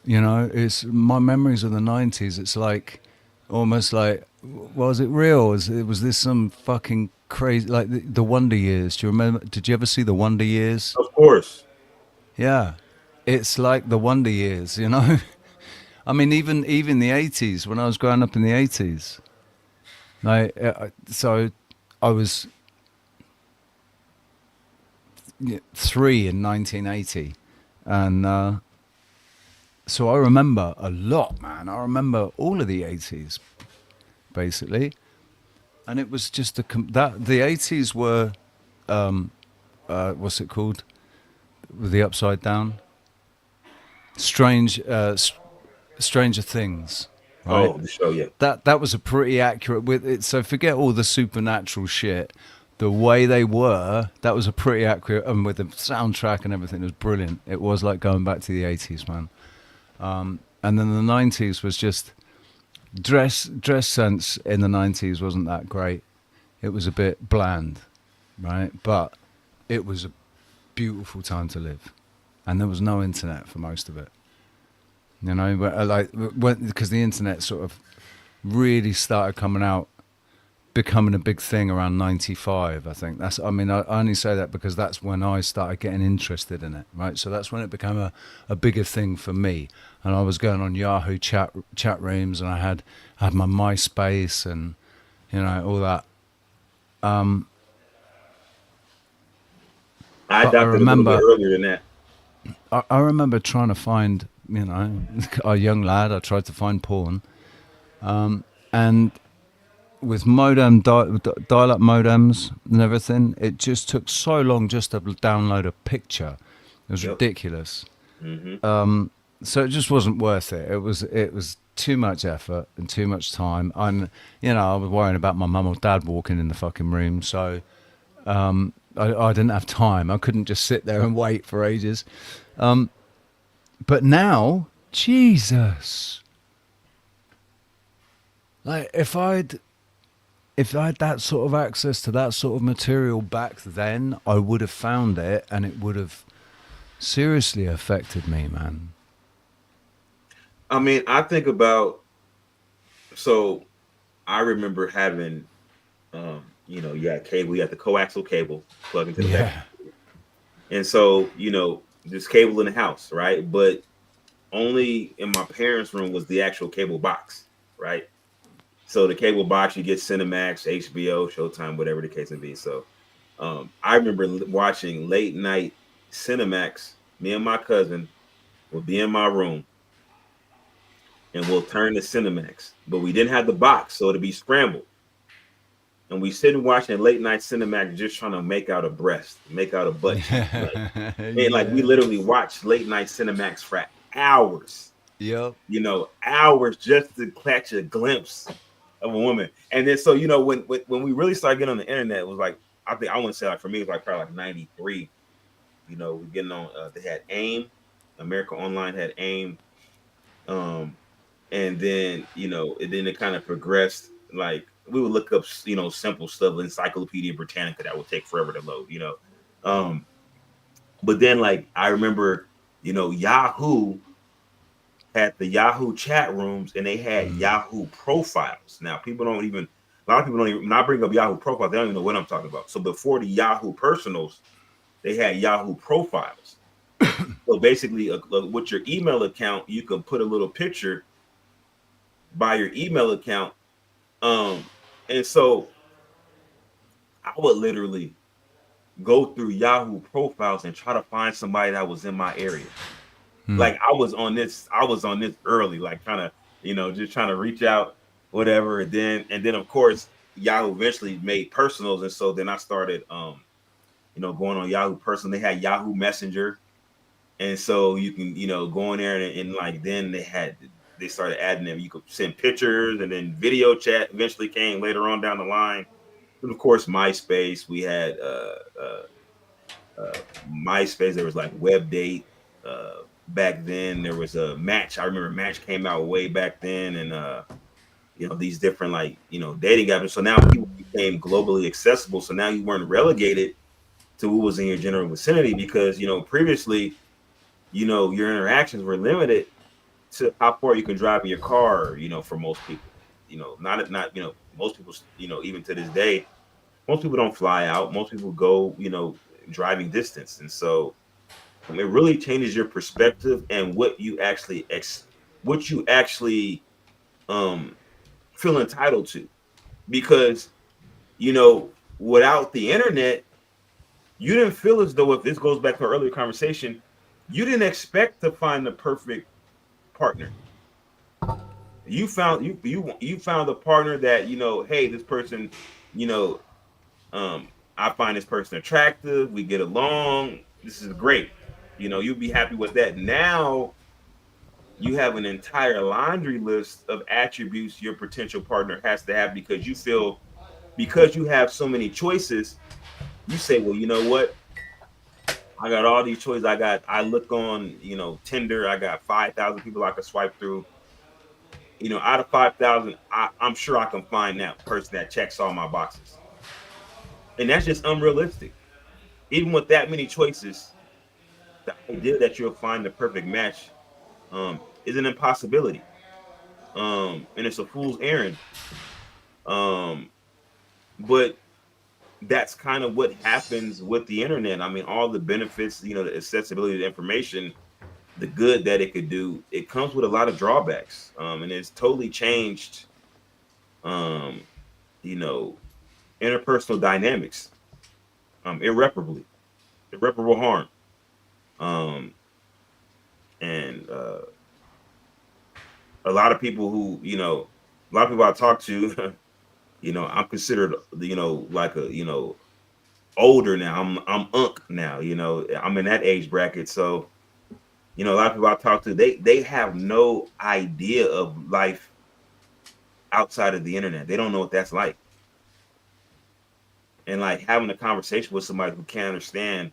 Speaker 1: it's my memories of the 90s. It's like almost like, was it real? Was this some fucking crazy, like the Wonder Years? Do you remember? Did you ever see the Wonder Years?
Speaker 4: Of course.
Speaker 1: Yeah, it's like the Wonder Years. I mean, even the 80s, when I was growing up in the 80s. So I was 3 in 1980, and so I remember a lot, man. I remember all of the 80s, basically, and it was just that the 80s were what's it called? With the upside down, strange, Stranger Things, right?
Speaker 4: Oh, the show. Yeah.
Speaker 1: That was a pretty accurate with it. So forget all the supernatural shit. The way they were, that was a pretty accurate, and with the soundtrack and everything, it was brilliant. It was like going back to the 80s, man. And then the 90s was just dress sense in the 90s wasn't that great. It was a bit bland, right? But it was a beautiful time to live, and there was no internet for most of it. Because the internet sort of really started coming out, becoming a big thing around 95. I think I only say that because that's when I started getting interested in it, right? So that's when it became a bigger thing for me, and I was going on Yahoo chat rooms, and I had my MySpace and all that.
Speaker 4: I
Speaker 1: But I
Speaker 4: adopted a little bit
Speaker 1: remember
Speaker 4: earlier than that.
Speaker 1: I remember trying to find a young lad. I tried to find porn, and with dial-up modems and everything, it just took so long just to download a picture. It was
Speaker 4: Yep.
Speaker 1: ridiculous.
Speaker 4: Hmm.
Speaker 1: So it just wasn't worth it. It was too much effort and too much time. And I was worrying about my mum or dad walking in the fucking room. So I didn't have time. I couldn't just sit there and wait for ages. But now, Jesus, like if I had that sort of access to that sort of material back then, I would have found it, and it would have seriously affected me, man.
Speaker 4: I mean, I think about, so I remember having, you had cable, you had the coaxial cable plugged into the back.
Speaker 1: Yeah.
Speaker 4: And so, there's cable in the house, right? But only in my parents' room was the actual cable box, right? So the cable box, you get Cinemax, HBO, Showtime, whatever the case may be. So I remember watching late night Cinemax. Me and my cousin would be in my room, and we'll turn to Cinemax. But we didn't have the box, so it'd be scrambled. And we sitting watching late night Cinemax, just trying to make out a breast, make out a butt cheek. Like we
Speaker 1: Yeah.
Speaker 4: literally watched late night Cinemax for hours.
Speaker 1: Yep.
Speaker 4: Hours just to catch a glimpse of a woman. And then so when we really started getting on the internet, it was like, I think I want to say, like, for me, it was like probably like 93. We're getting on, they had AIM, America Online had AIM. And then it kind of progressed. Like we would look up simple stuff, Encyclopedia Britannica, that would take forever to load. But then, like, I remember Yahoo had the Yahoo chat rooms, and they had Yahoo profiles. Now a lot of people don't even, when I bring up Yahoo profiles, they don't even know what I'm talking about. So before the Yahoo personals, they had Yahoo profiles. So basically, with your email account, you can put a little picture by your email account. And so I would literally go through Yahoo profiles and try to find somebody that was in my area. Like I was on this early, like kind of, just trying to reach out, whatever. And then of course Yahoo eventually made personals. And so then I started going on Yahoo personal. They had Yahoo Messenger. And so you can, go in there and like, then they started adding them. You could send pictures, and then video chat eventually came later on down the line. And of course, MySpace. We had MySpace. There was like WebDate. Back then, there was a Match. I remember Match came out way back then, and these different, like, dating apps. So now people became globally accessible. So now you weren't relegated to who was in your general vicinity, because previously, your interactions were limited to how far you can drive in your car. For most people, not most people, even to this day, most people don't fly out. Most people go, driving distance. And so it really changes your perspective and what you actually feel entitled to. Because without the internet, you didn't feel as though, if this goes back to our earlier conversation, you didn't expect to find the perfect partner. You found you found a partner that, hey, this person, I find this person attractive, we get along, this is great. You'll be happy with that. Now you have an entire laundry list of attributes your potential partner has to have, because you have so many choices. You say, well, you know what? I got all these choices. I look on, Tinder. I got 5,000 people I can swipe through. Out of 5,000, I'm sure I can find that person that checks all my boxes. And that's just unrealistic. Even with that many choices, the idea that you'll find the perfect match is an impossibility. And it's a fool's errand. But that's kind of what happens with the internet. I mean, all the benefits, the accessibility to information, the good that it could do, it comes with a lot of drawbacks. And it's totally changed, interpersonal dynamics, irreparably, irreparable harm. And a lot of people I talk to, I'm considered, like a, older now. I'm unk now, I'm in that age bracket. So, a lot of people I talk to, they have no idea of life outside of the internet. They don't know what that's like. And like having a conversation with somebody who can't understand,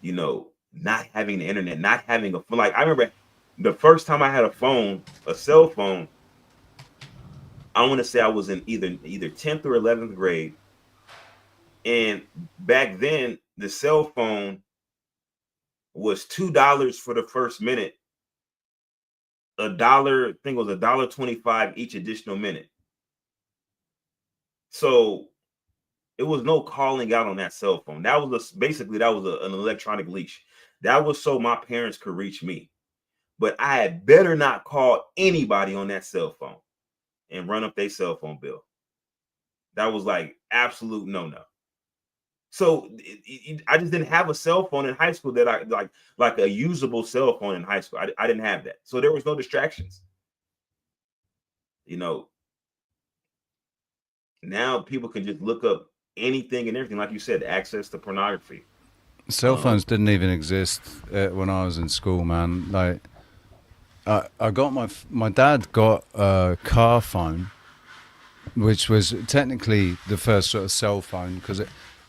Speaker 4: not having the internet, not having a phone. Like I remember the first time I had a cell phone, I want to say I was in either 10th or 11th grade. And back then, the cell phone was $2 for the first minute. I think it was $1.25 each additional minute. So it was no calling out on that cell phone. That was an electronic leash. That was so my parents could reach me. But I had better not call anybody on that cell phone and run up their cell phone bill. That was like absolute no. So I just didn't have a cell phone in high school that I like a usable cell phone in high school. I didn't have that. So there was no distractions. You know, now people can just look up anything and everything, like you said, access to pornography.
Speaker 1: Cell phones didn't even exist when I was in school, man. Like, I got my dad got a car phone, which was technically the first sort of cell phone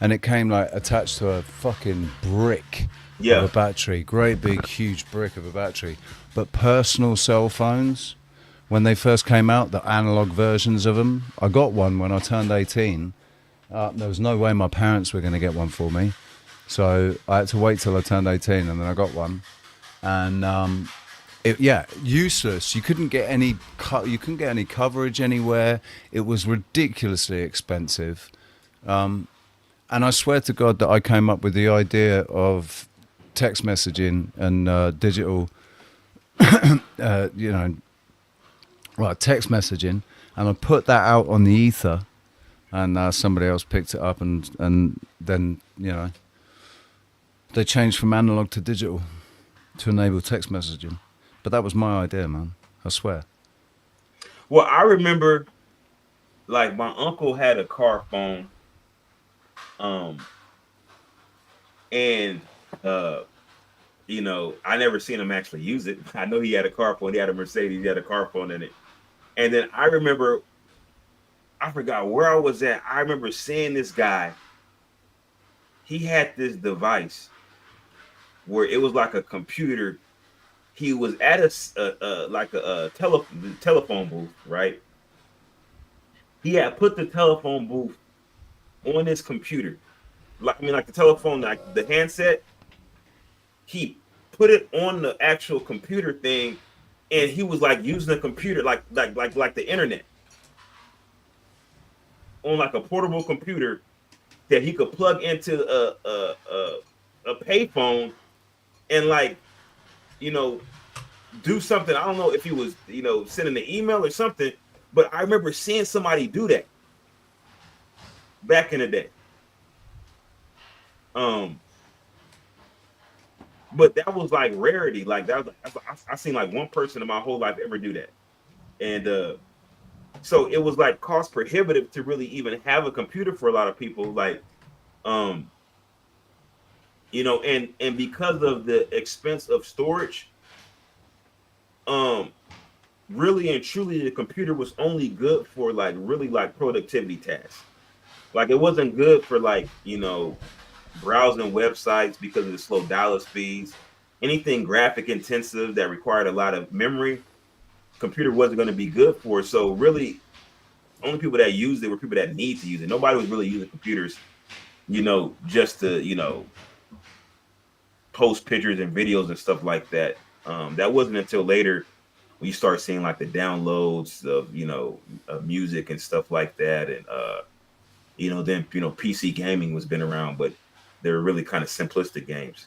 Speaker 1: and it came like attached to a fucking brick of a
Speaker 4: Yeah,
Speaker 1: battery, great big huge brick of a battery. But personal cell phones, when they first came out, the analog versions of them, I got one when I turned 18. There was no way my parents were going to get one for me, so I had to wait till I turned 18, and then I got one. And useless. You couldn't get any coverage anywhere. It was ridiculously expensive. And I swear to God that I came up with the idea of text messaging and digital, text messaging, and I put that out on the ether, and somebody else picked it up, and then they changed from analog to digital to enable text messaging. But that was my idea, man. I swear.
Speaker 4: well, I remember like my uncle had a car phone, um, and uh, I never seen him actually use it. I know he had a car phone. He had a Mercedes. He had a car phone in it. And then I remember, I forgot where I was at. I remember seeing this guy. He had this device where it was like a computer. He was at a telephone booth, right? He had put the telephone booth on his computer, like the telephone, like the handset. He put it on the actual computer thing, and he was like using the computer like the internet on like a portable computer that he could plug into a payphone and do something. I don't know if he was sending an email or something, but I remember seeing somebody do that back in the day. But that was like rarity. Like that was, I seen like one person in my whole life ever do that, and so it was like cost prohibitive to really even have a computer for a lot of people. Like, and because of the expense of storage, really and truly, the computer was only good for like really like productivity tasks. Like it wasn't good for browsing websites because of the slow dial speeds. Anything graphic intensive that required a lot of memory, computer wasn't going to be good for. So really, only people that used it were people that need to use it. Nobody was really using computers, just to post pictures and videos and stuff like that. That wasn't until later when you start seeing like the downloads of music and stuff like that, and then PC gaming was been around, but they were really kind of simplistic games.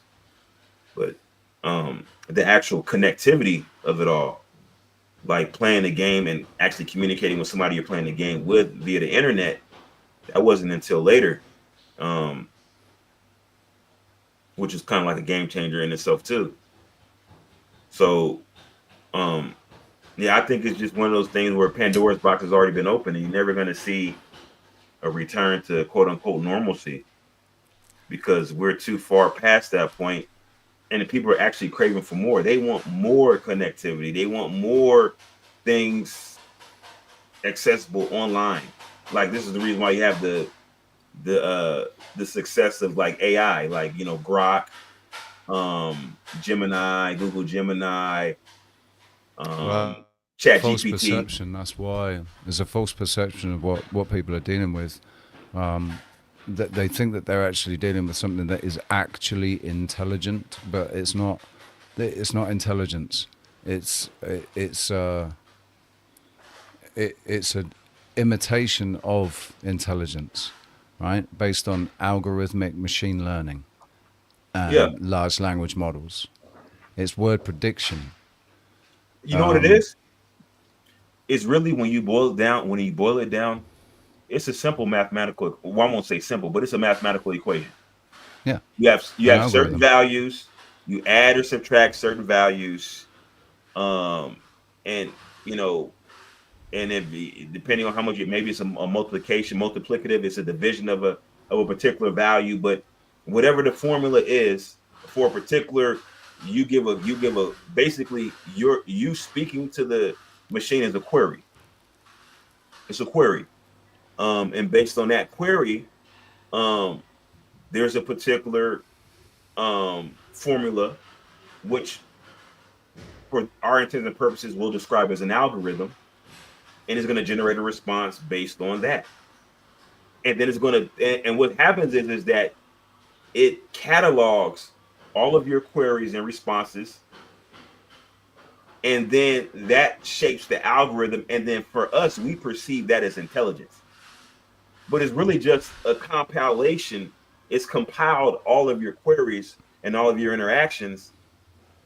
Speaker 4: But the actual connectivity of it all, like playing the game and actually communicating with somebody you're playing the game with via the internet, that wasn't until later, which is kind of like a game changer in itself too. So yeah, I think it's just one of those things where Pandora's box has already been opened, and you're never going to see a return to quote unquote normalcy, because we're too far past that point, and the people are actually craving for more. They want more connectivity. They want more things accessible online. Like this is the reason why you have the success of like AI, like Grok, Gemini, Google Gemini,
Speaker 1: Well,
Speaker 4: Chat
Speaker 1: false
Speaker 4: GPT.
Speaker 1: perception. That's why there's a false perception of what people are dealing with. That they think that they're actually dealing with something that is actually intelligent, but it's not. It's not intelligence. It's an imitation of intelligence, right? Based on algorithmic machine learning and
Speaker 4: Yeah.
Speaker 1: large language models. It's word prediction.
Speaker 4: You know what it is? It's really when you boil it down, it's a simple mathematical. Well, I won't say simple, but it's a mathematical equation.
Speaker 1: Yeah.
Speaker 4: You have
Speaker 1: An
Speaker 4: certain
Speaker 1: algorithm.
Speaker 4: values. You add or subtract certain values, and and depending on how much maybe it's a multiplication, multiplicative, it's a division of a particular value, but whatever the formula is for a particular, you give a basically you speaking to the machine as a query. It's a query, and based on that query, um, there's a particular formula which, for our intents and purposes, we'll describe as an algorithm, and it's going to generate a response based on that. And then it's going to, and what happens is that it catalogs all of your queries and responses, and then that shapes the algorithm. And then for us, we perceive that as intelligence, but it's really just a compilation. It's compiled all of your queries and all of your interactions,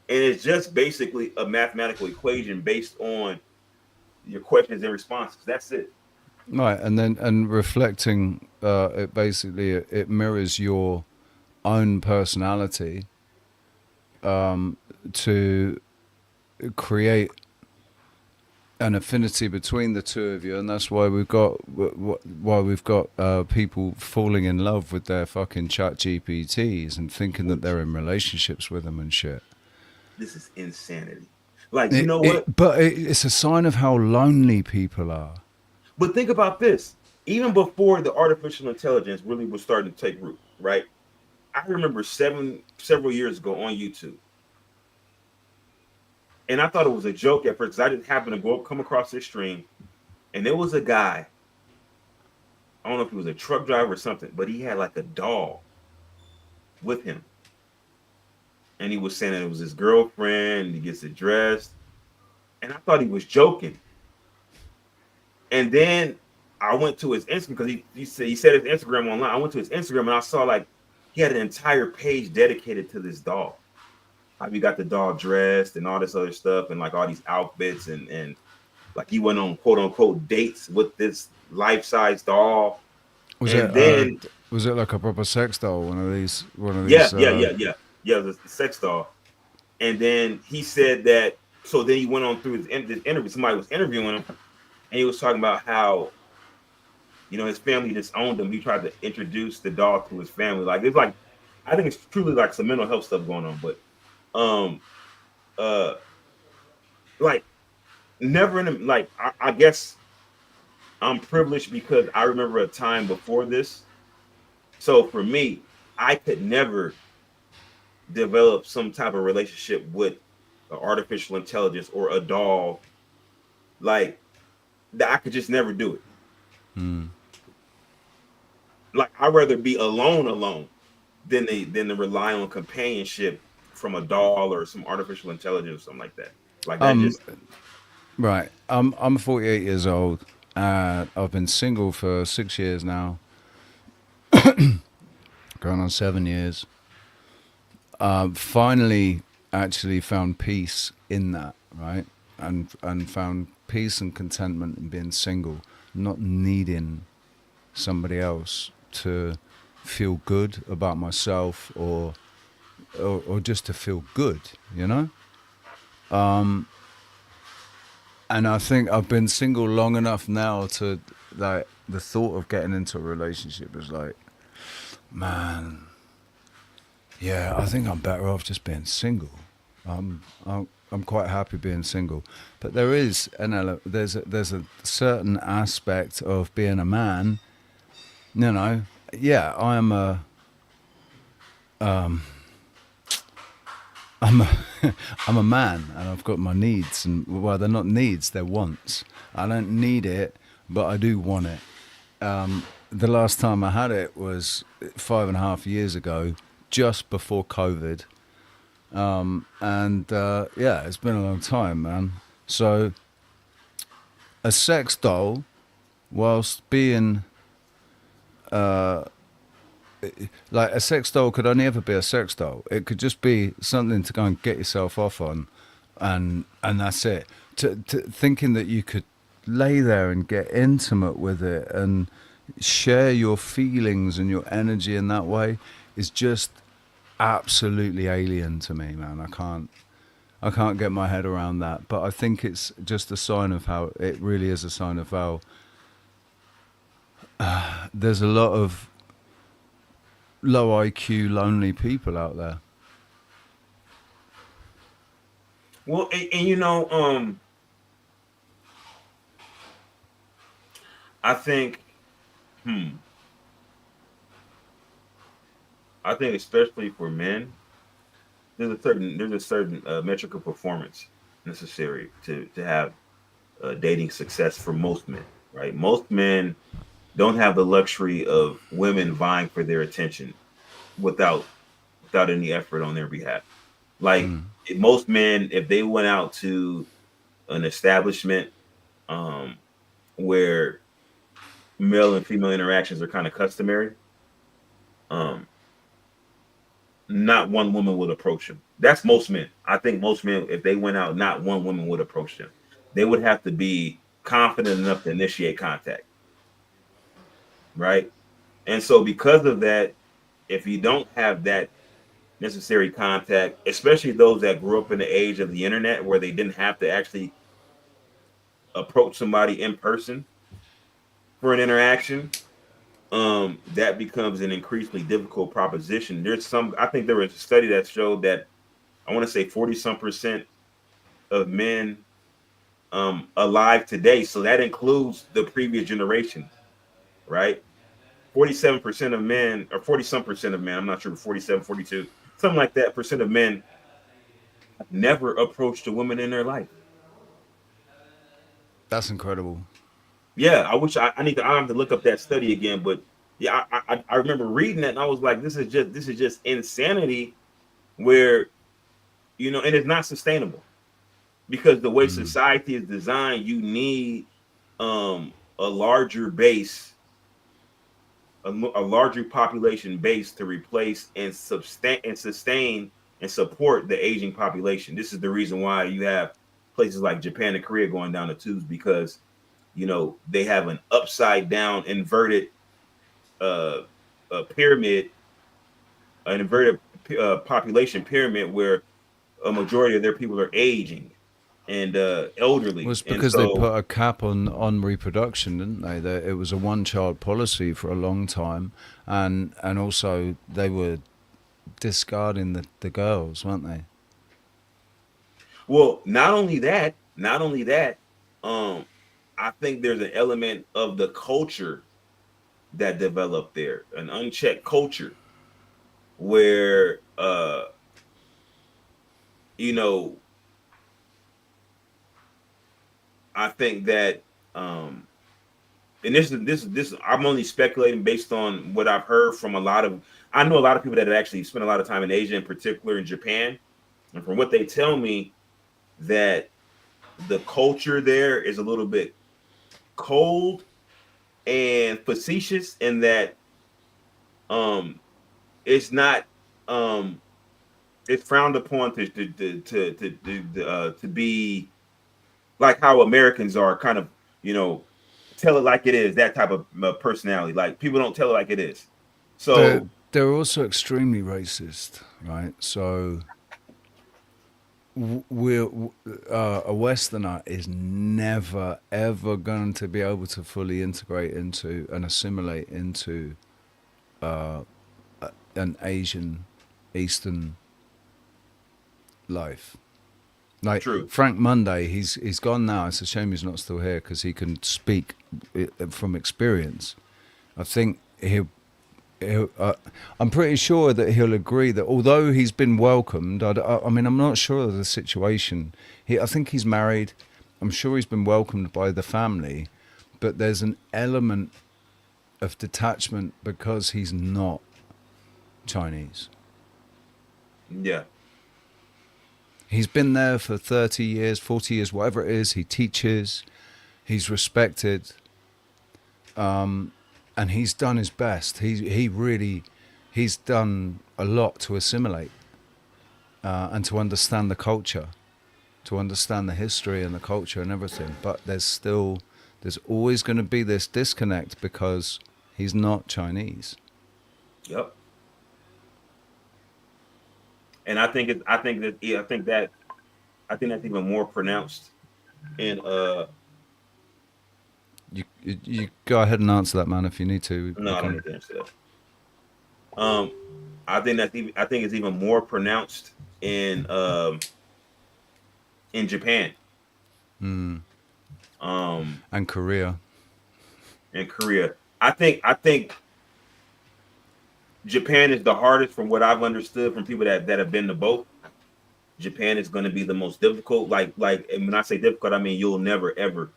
Speaker 4: and it's just basically a mathematical equation based on your questions and responses. That's it.
Speaker 1: Right, and reflecting, it basically it mirrors your own personality, to create an affinity between the two of you, and that's why we've got people falling in love with their fucking chat GPTs and thinking that they're in relationships with them and shit.
Speaker 4: This is insanity. Like, you know what?
Speaker 1: But it's a sign of how lonely people are.
Speaker 4: But think about this. Even before the artificial intelligence really was starting to take root, right? I remember several years ago on YouTube, and I thought it was a joke at first because I just happened to come across this stream, and there was a guy. I don't know if he was a truck driver or something, but he had like a doll with him, and he was saying that it was his girlfriend. And he gets it dressed, and I thought he was joking. And then I went to his Instagram because he said his Instagram online. I went to his Instagram and I saw like he had an entire page dedicated to this doll. How he got the doll dressed and all this other stuff and like all these outfits and like he went on quote unquote dates with this life-size doll.
Speaker 1: Was it like a proper sex doll? One of these.
Speaker 4: Yeah. It was a sex doll. And then he said that. So then he went on through his interview. Somebody was interviewing him. And he was talking about how, his family disowned him. He tried to introduce the dog to his family. Like, it's like, I think it's truly like some mental health stuff going on. But, like, never in a, like, I guess I'm privileged because I remember a time before this. So for me, I could never develop some type of relationship with an artificial intelligence or a doll. Like, that I could just never do it. Like, I'd rather be alone than to rely on companionship from a doll or some artificial intelligence or something like that. Like that
Speaker 1: Right. I'm 48 years old. I've been single for 6 years now. Going on 7 years. Finally actually found peace in that, right? And found peace and contentment in being single, not needing somebody else to feel good about myself or just to feel good, and I think I've been single long enough now to, like, the thought of getting into a relationship is like, man, yeah, I think I'm better off just being single. I'm quite happy being single, but there is there's a certain aspect of being a man. Yeah, I'm a I'm a man, and I've got my needs, and well, they're not needs, they're wants. I don't need it, but I do want it. The last time I had it was 5.5 years ago, just before COVID. Yeah, it's been a long time, man. So a sex doll, whilst being like, a sex doll could only ever be a sex doll. It could just be something to go and get yourself off on, and that's it. To thinking that you could lay there and get intimate with it and share your feelings and your energy in that way is just absolutely alien to me, man. I can't get my head around that. But I think it's just a sign of how it really is a sign of how there's a lot of low IQ, lonely people out there.
Speaker 4: Well, and you know, I think, hmm, I think especially for men, there's a certain metric of performance necessary to have dating success for most men, right? Most men don't have the luxury of women vying for their attention without without any effort on their behalf. Like
Speaker 1: Mm.
Speaker 4: most men, if they went out to an establishment um, where male and female interactions are kind of customary, um, not one woman would approach him. That's most men. I think most men, if they went out, not one woman would approach them. They would have to be confident enough to initiate contact, right? And so, because of that, if you don't have that necessary contact, especially those that grew up in the age of the internet where they didn't have to actually approach somebody in person for an interaction, that becomes an increasingly difficult proposition. I think there was a study that showed that I want to say 40 some percent of men alive today. So that includes the previous generation, right? 47% of men, or 40 some percent of men, I'm not sure, 47, 42, something like that, percent of men never approached a woman in their life.
Speaker 1: That's incredible.
Speaker 4: Yeah, I wish I have to look up that study again, but yeah, I remember reading that and I was like, this is just insanity where and it's not sustainable because the way
Speaker 1: Mm.
Speaker 4: society is designed, you need a larger base, a larger population base to replace and sustain and support the aging population. This is the reason why you have places like Japan and Korea going down the tubes because they have an upside down inverted uh, pyramid, an inverted population pyramid where a majority of their people are aging and
Speaker 1: Well,
Speaker 4: elderly,
Speaker 1: it's
Speaker 4: and
Speaker 1: because they
Speaker 4: so
Speaker 1: put a cap on reproduction, didn't they? That it was a one child policy for a long time, and also they were discarding the girls, weren't they?
Speaker 4: well, not only that, um, I think there's an element of the culture that developed there, an unchecked culture where you know I think that and this I'm only speculating based on what I've heard from I know a lot of people that have actually spent a lot of time in Asia, in particular in Japan, and from what they tell me, that the culture there is a little bit cold and facetious in that um it's not um it's frowned upon to be like how Americans are kind of, you know, tell it like it is, that type of personality. Like people don't tell it like it is.
Speaker 1: They're
Speaker 4: So,
Speaker 1: they're also extremely racist, right? So a Westerner is never ever going to be able to fully integrate into and assimilate into an Asian, Eastern life. Like
Speaker 4: true.
Speaker 1: Frank Monday, he's gone now. It's a shame he's not still here because he can speak from experience. I think I'm pretty sure that he'll agree that although he's been welcomed, I mean, I'm not sure of the situation. I think he's married. I'm sure he's been welcomed by the family, but there's an element of detachment because he's not Chinese.
Speaker 4: Yeah.
Speaker 1: He's been there for 30 years, 40 years, whatever it is. He teaches, he's respected, and he's done his best. He's done a lot to assimilate and to understand the culture, to understand the history and the culture and everything. But there's always going to be this disconnect because he's not Chinese.
Speaker 4: Yep. And I think that I think that's even more pronounced in
Speaker 1: You go ahead and answer that, man, if you need to.
Speaker 4: no,
Speaker 1: We
Speaker 4: I don't
Speaker 1: can.
Speaker 4: need to answer that. I think it's even more pronounced in Japan. Um
Speaker 1: And Korea.
Speaker 4: in Korea. I think Japan is the hardest from what I've understood from people that have been to both. Japan is going to be the most difficult. And when I say difficult, I mean you'll never ever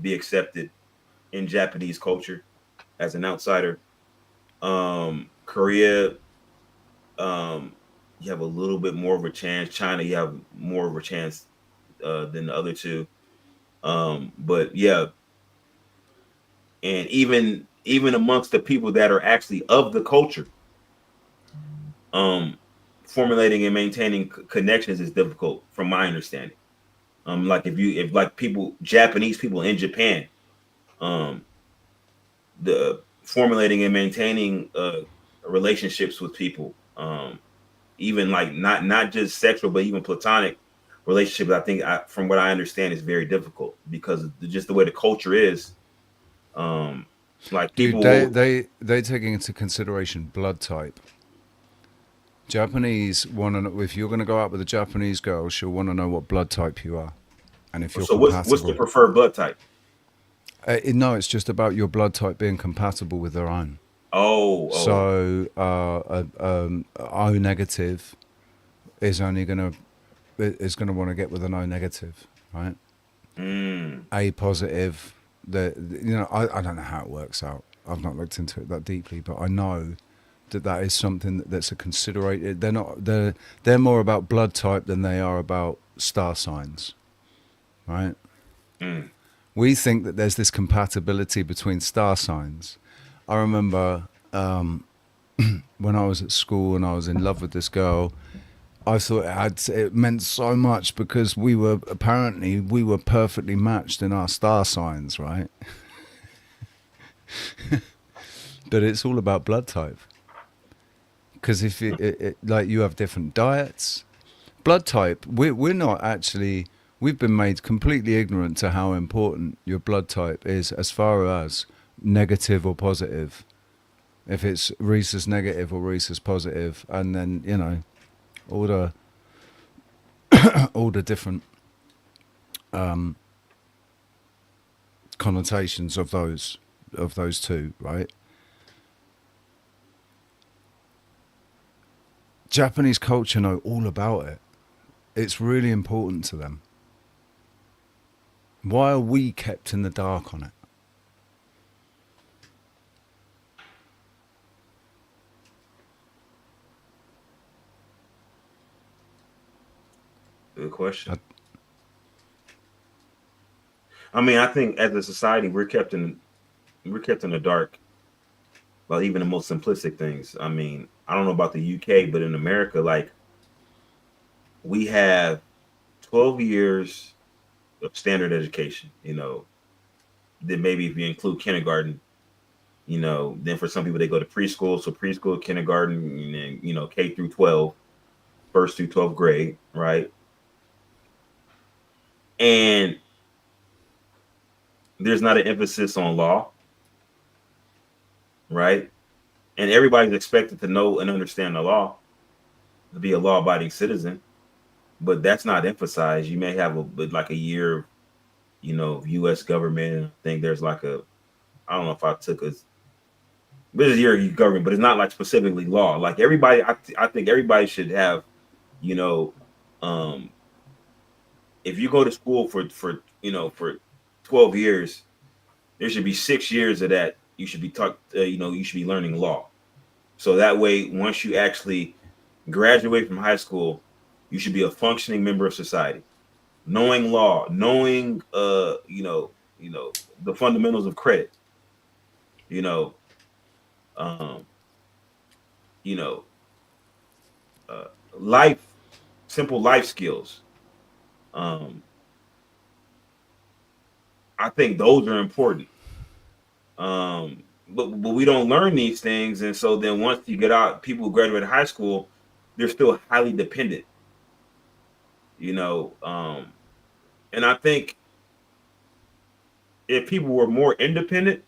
Speaker 4: be accepted in Japanese culture as an outsider. Korea, you have a little bit more of a chance. China, you have more of a chance than the other two. But yeah, and even amongst the people that are actually of the culture, um, formulating and maintaining connections is difficult, from my understanding. Like if like people, Japanese people in Japan, um, the formulating and maintaining relationships with people, even like not just sexual, but even platonic relationships. I think, from what I understand, is very difficult because of just the way the culture is. Um, like
Speaker 1: Dude,
Speaker 4: people will,
Speaker 1: they taking into consideration blood type. Japanese want to know if you're going to go out with a Japanese girl, she'll want to know what blood type you are, and if you're
Speaker 4: so what's the
Speaker 1: compatible.
Speaker 4: preferred blood type?
Speaker 1: No, it's just about your blood type being compatible with their own.
Speaker 4: Oh,
Speaker 1: So, O negative is only gonna is gonna want to get with an O negative, right?
Speaker 4: mm,
Speaker 1: A positive, I don't know how it works out. I've not looked into it that deeply, but I know that is something that's a consideration. They're more about blood type than they are about star signs, right?
Speaker 4: mm,
Speaker 1: We think that there's this compatibility between star signs. I remember when I was at school and I was in love with this girl, I thought it meant so much because we were perfectly matched in our star signs, right? But it's all about blood type. Because if like you have different diets, blood type, we're not actually, we've been made completely ignorant to how important your blood type is as far as negative or positive. If it's rhesus negative or rhesus positive, and then all the all the different connotations of those two, right? Japanese culture know all about it. It's really important to them. Why are we kept in the dark on it?
Speaker 4: good question. I mean, I think as a society, we're kept in the dark about even the most simplistic things. I mean, I don't know about the UK, but in America, like we have 12 years of standard education. Then maybe if you include kindergarten, then for some people they go to preschool, so preschool, kindergarten, and then K through 12, first through 12th grade, right? And there's not an emphasis on law, right? And everybody's expected to know and understand the law, to be a law-abiding citizen, but that's not emphasized. You may have like a year, U.S. government. I think there's like I don't know if I took a, there's a year of government, but it's not like specifically law. Like everybody, I think everybody should have, you know, um, if you go to school for 12 years, there should be 6 years of that. You should be taught, you should be learning law. So that way, once you actually graduate from high school, you should be a functioning member of society, knowing law, knowing, the fundamentals of credit, you know, um, you know, uh, life, simple life skills. Um, I think those are important. But we don't learn these things, and so then once you get out, people who graduate high school, they're still highly dependent. You know, and I think if people were more independent,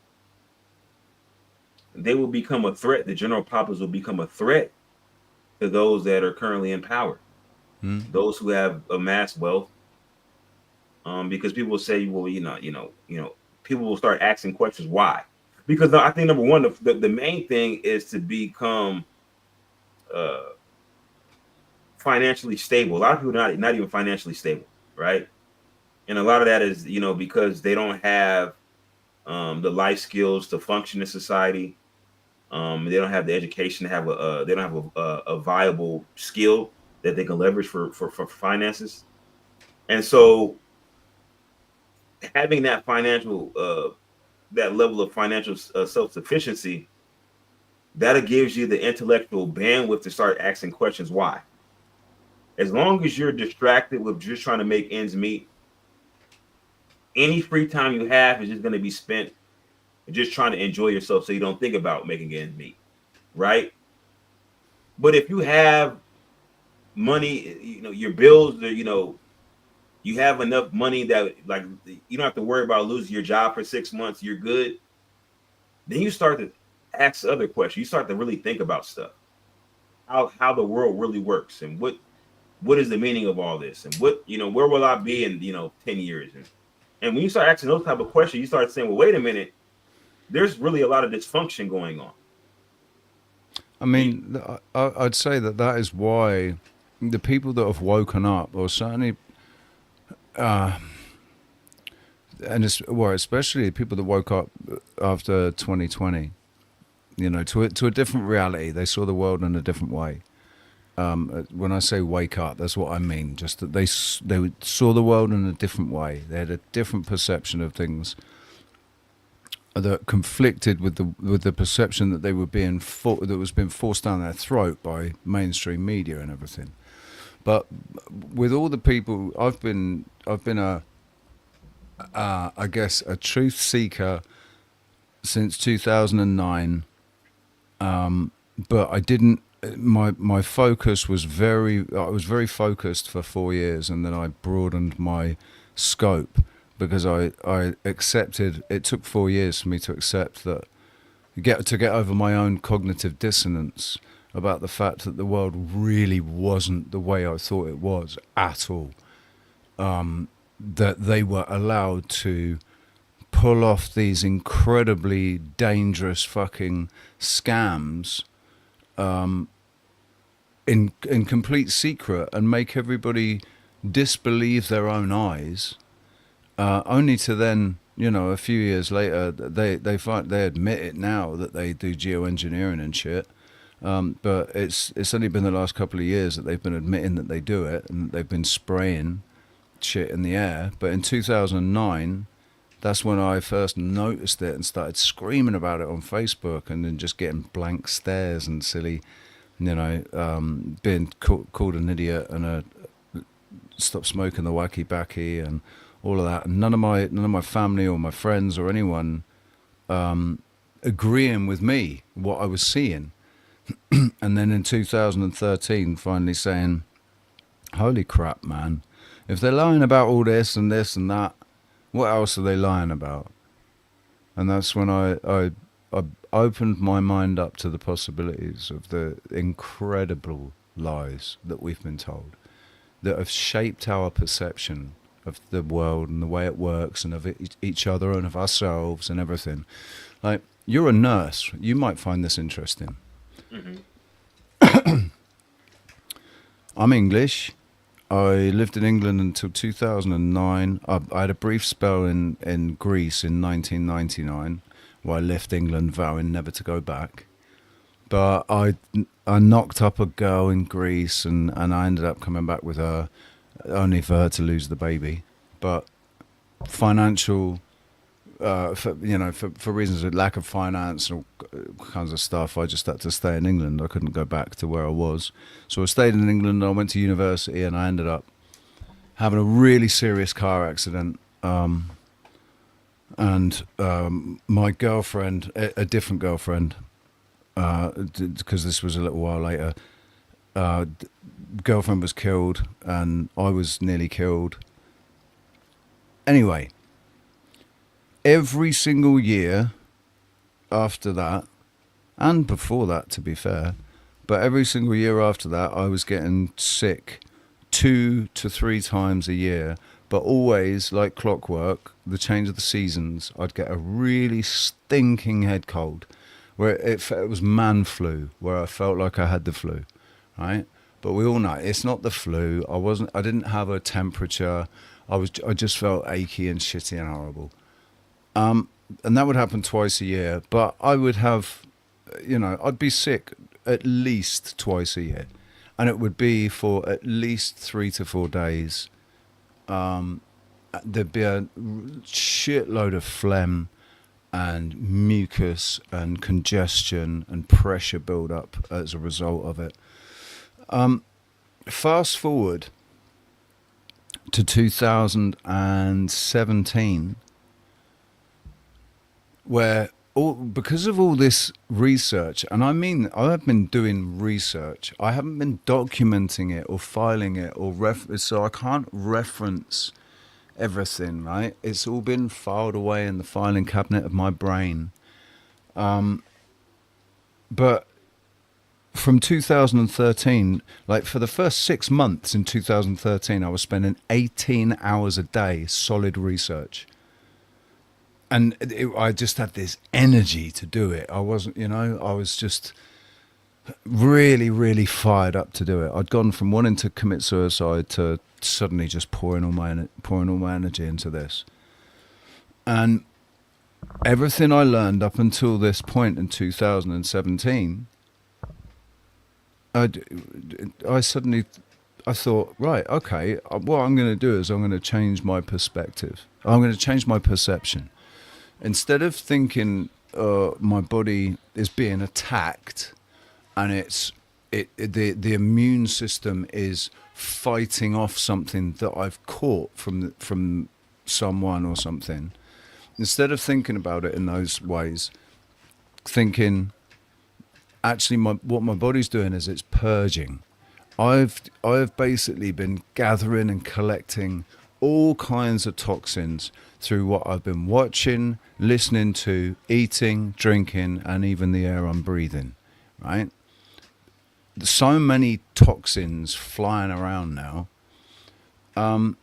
Speaker 4: they will become a threat. The general populace will become a threat to those that are currently in power,
Speaker 1: Hmm?
Speaker 4: those who have amassed wealth. Because people will say, well, people will start asking questions why. Because I think number one, the main thing is to become uh, financially stable. A lot of people are not even financially stable, right? And a lot of that is because they don't have the life skills to function in society. They don't have the education to have they don't have a viable skill that they can leverage for finances. And so having that financial that level of financial self sufficiency, that gives you the intellectual bandwidth to start asking questions why. As long as you're distracted with just trying to make ends meet, any free time you have is just going to be spent just trying to enjoy yourself so you don't think about making ends meet, right? But if you have money, your bills, you have enough money that like you don't have to worry about losing your job for 6 months, you're good. Then you start to ask other questions. You start to really think about stuff, how the world really works, and what is the meaning of all this, and where will I be in 10 years, and when you start asking those type of questions, you start saying, well, wait a minute, there's really a lot of dysfunction going on.
Speaker 1: I mean, I'd say that is why the people that have woken up, or certainly, especially people that woke up after 2020, to a different reality. They saw the world in a different way. When I say wake up, that's what I mean. Just that they saw the world in a different way. They had a different perception of things that conflicted with the perception that they were that was being forced down their throat by mainstream media and everything. But with all the people, I've been a I guess a truth seeker since 2009. But I didn't. My focus was I was very focused for 4 years, and then I broadened my scope because I accepted. It took 4 years for me to accept that to get over my own cognitive dissonance about the fact that the world really wasn't the way I thought it was at all. That they were allowed to pull off these incredibly dangerous fucking scams in complete secret and make everybody disbelieve their own eyes, only to then, a few years later, they admit it now that they do geoengineering and shit. But it's only been the last couple of years that they've been admitting that they do it, and they've been spraying shit in the air. But in 2009, that's when I first noticed it and started screaming about it on Facebook, and then just getting blank stares and silly, being called an idiot and stop smoking the wacky backy and all of that. And none of my family or my friends or anyone agreeing with me what I was seeing. And then in 2013, finally saying, "Holy crap, man! If they're lying about all this and this and that, what else are they lying about?" And that's when I opened my mind up to the possibilities of the incredible lies that we've been told, that have shaped our perception of the world and the way it works and of each other and of ourselves and everything. Like, you're a nurse. You might find this interesting.
Speaker 4: Mm-hmm.
Speaker 1: I'm English. I lived in England until 2009. I had a brief spell in Greece in 1999 where I left England vowing never to go back. But I knocked up a girl in Greece and I ended up coming back with her, only for her to lose the baby. But financial, for reasons of lack of finance and all kinds of stuff, I just had to stay in England. I couldn't go back to where I was. So I stayed in England. I went to university and I ended up having a really serious car accident. My girlfriend, a different girlfriend, because this was a little while later, girlfriend was killed, and I was nearly killed. Anyway, every single year after that, and before that, to be fair, but every single year after that, I was getting sick 2 to 3 times a year. But always, like clockwork, the change of the seasons, I'd get a really stinking head cold, where it was man flu, where I felt like I had the flu, right? But we all know it's not the flu. I didn't have a temperature. I just felt achy and shitty and horrible. And that would happen twice a year. But I would have, I'd be sick at least twice a year, and it would be for at least 3 to 4 days. There'd be a shitload of phlegm and mucus and congestion and pressure build up as a result of it. Fast forward to 2017, where because of all this research, and I mean, I have been doing research. I haven't been documenting it or filing it or so I can't reference everything, right? It's all been filed away in the filing cabinet of my brain. But from 2013, like for the first 6 months in 2013, I was spending 18 hours a day solid research. And I just had this energy to do it. I wasn't, I was just really, really fired up to do it. I'd gone from wanting to commit suicide to suddenly just pouring all my energy into this. And everything I learned up until this point in 2017, I thought, right, okay, what I'm going to do is I'm going to change my perspective. I'm going to change my perception. Instead of thinking my body is being attacked and the immune system is fighting off something that I've caught from someone or something, instead of thinking about it in those ways, thinking actually what my body's doing is it's purging. I've basically been gathering and collecting all kinds of toxins through what I've been watching, listening to, eating, drinking, and even the air I'm breathing, right? So many toxins flying around now. And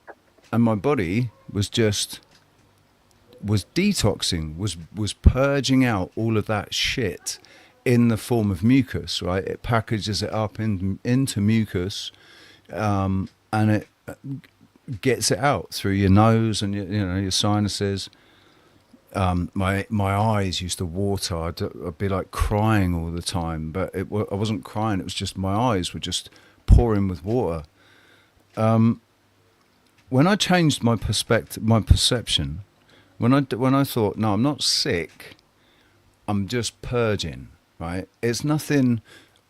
Speaker 1: my body was detoxing, was purging out all of that shit in the form of mucus, right? It packages it up into mucus, and it gets it out through your nose and your sinuses. My eyes used to water. I'd be like crying all the time, but I wasn't crying. It was just my eyes were just pouring with water. When I changed my perception, when I thought, no, I'm not sick, I'm just purging, right? It's nothing.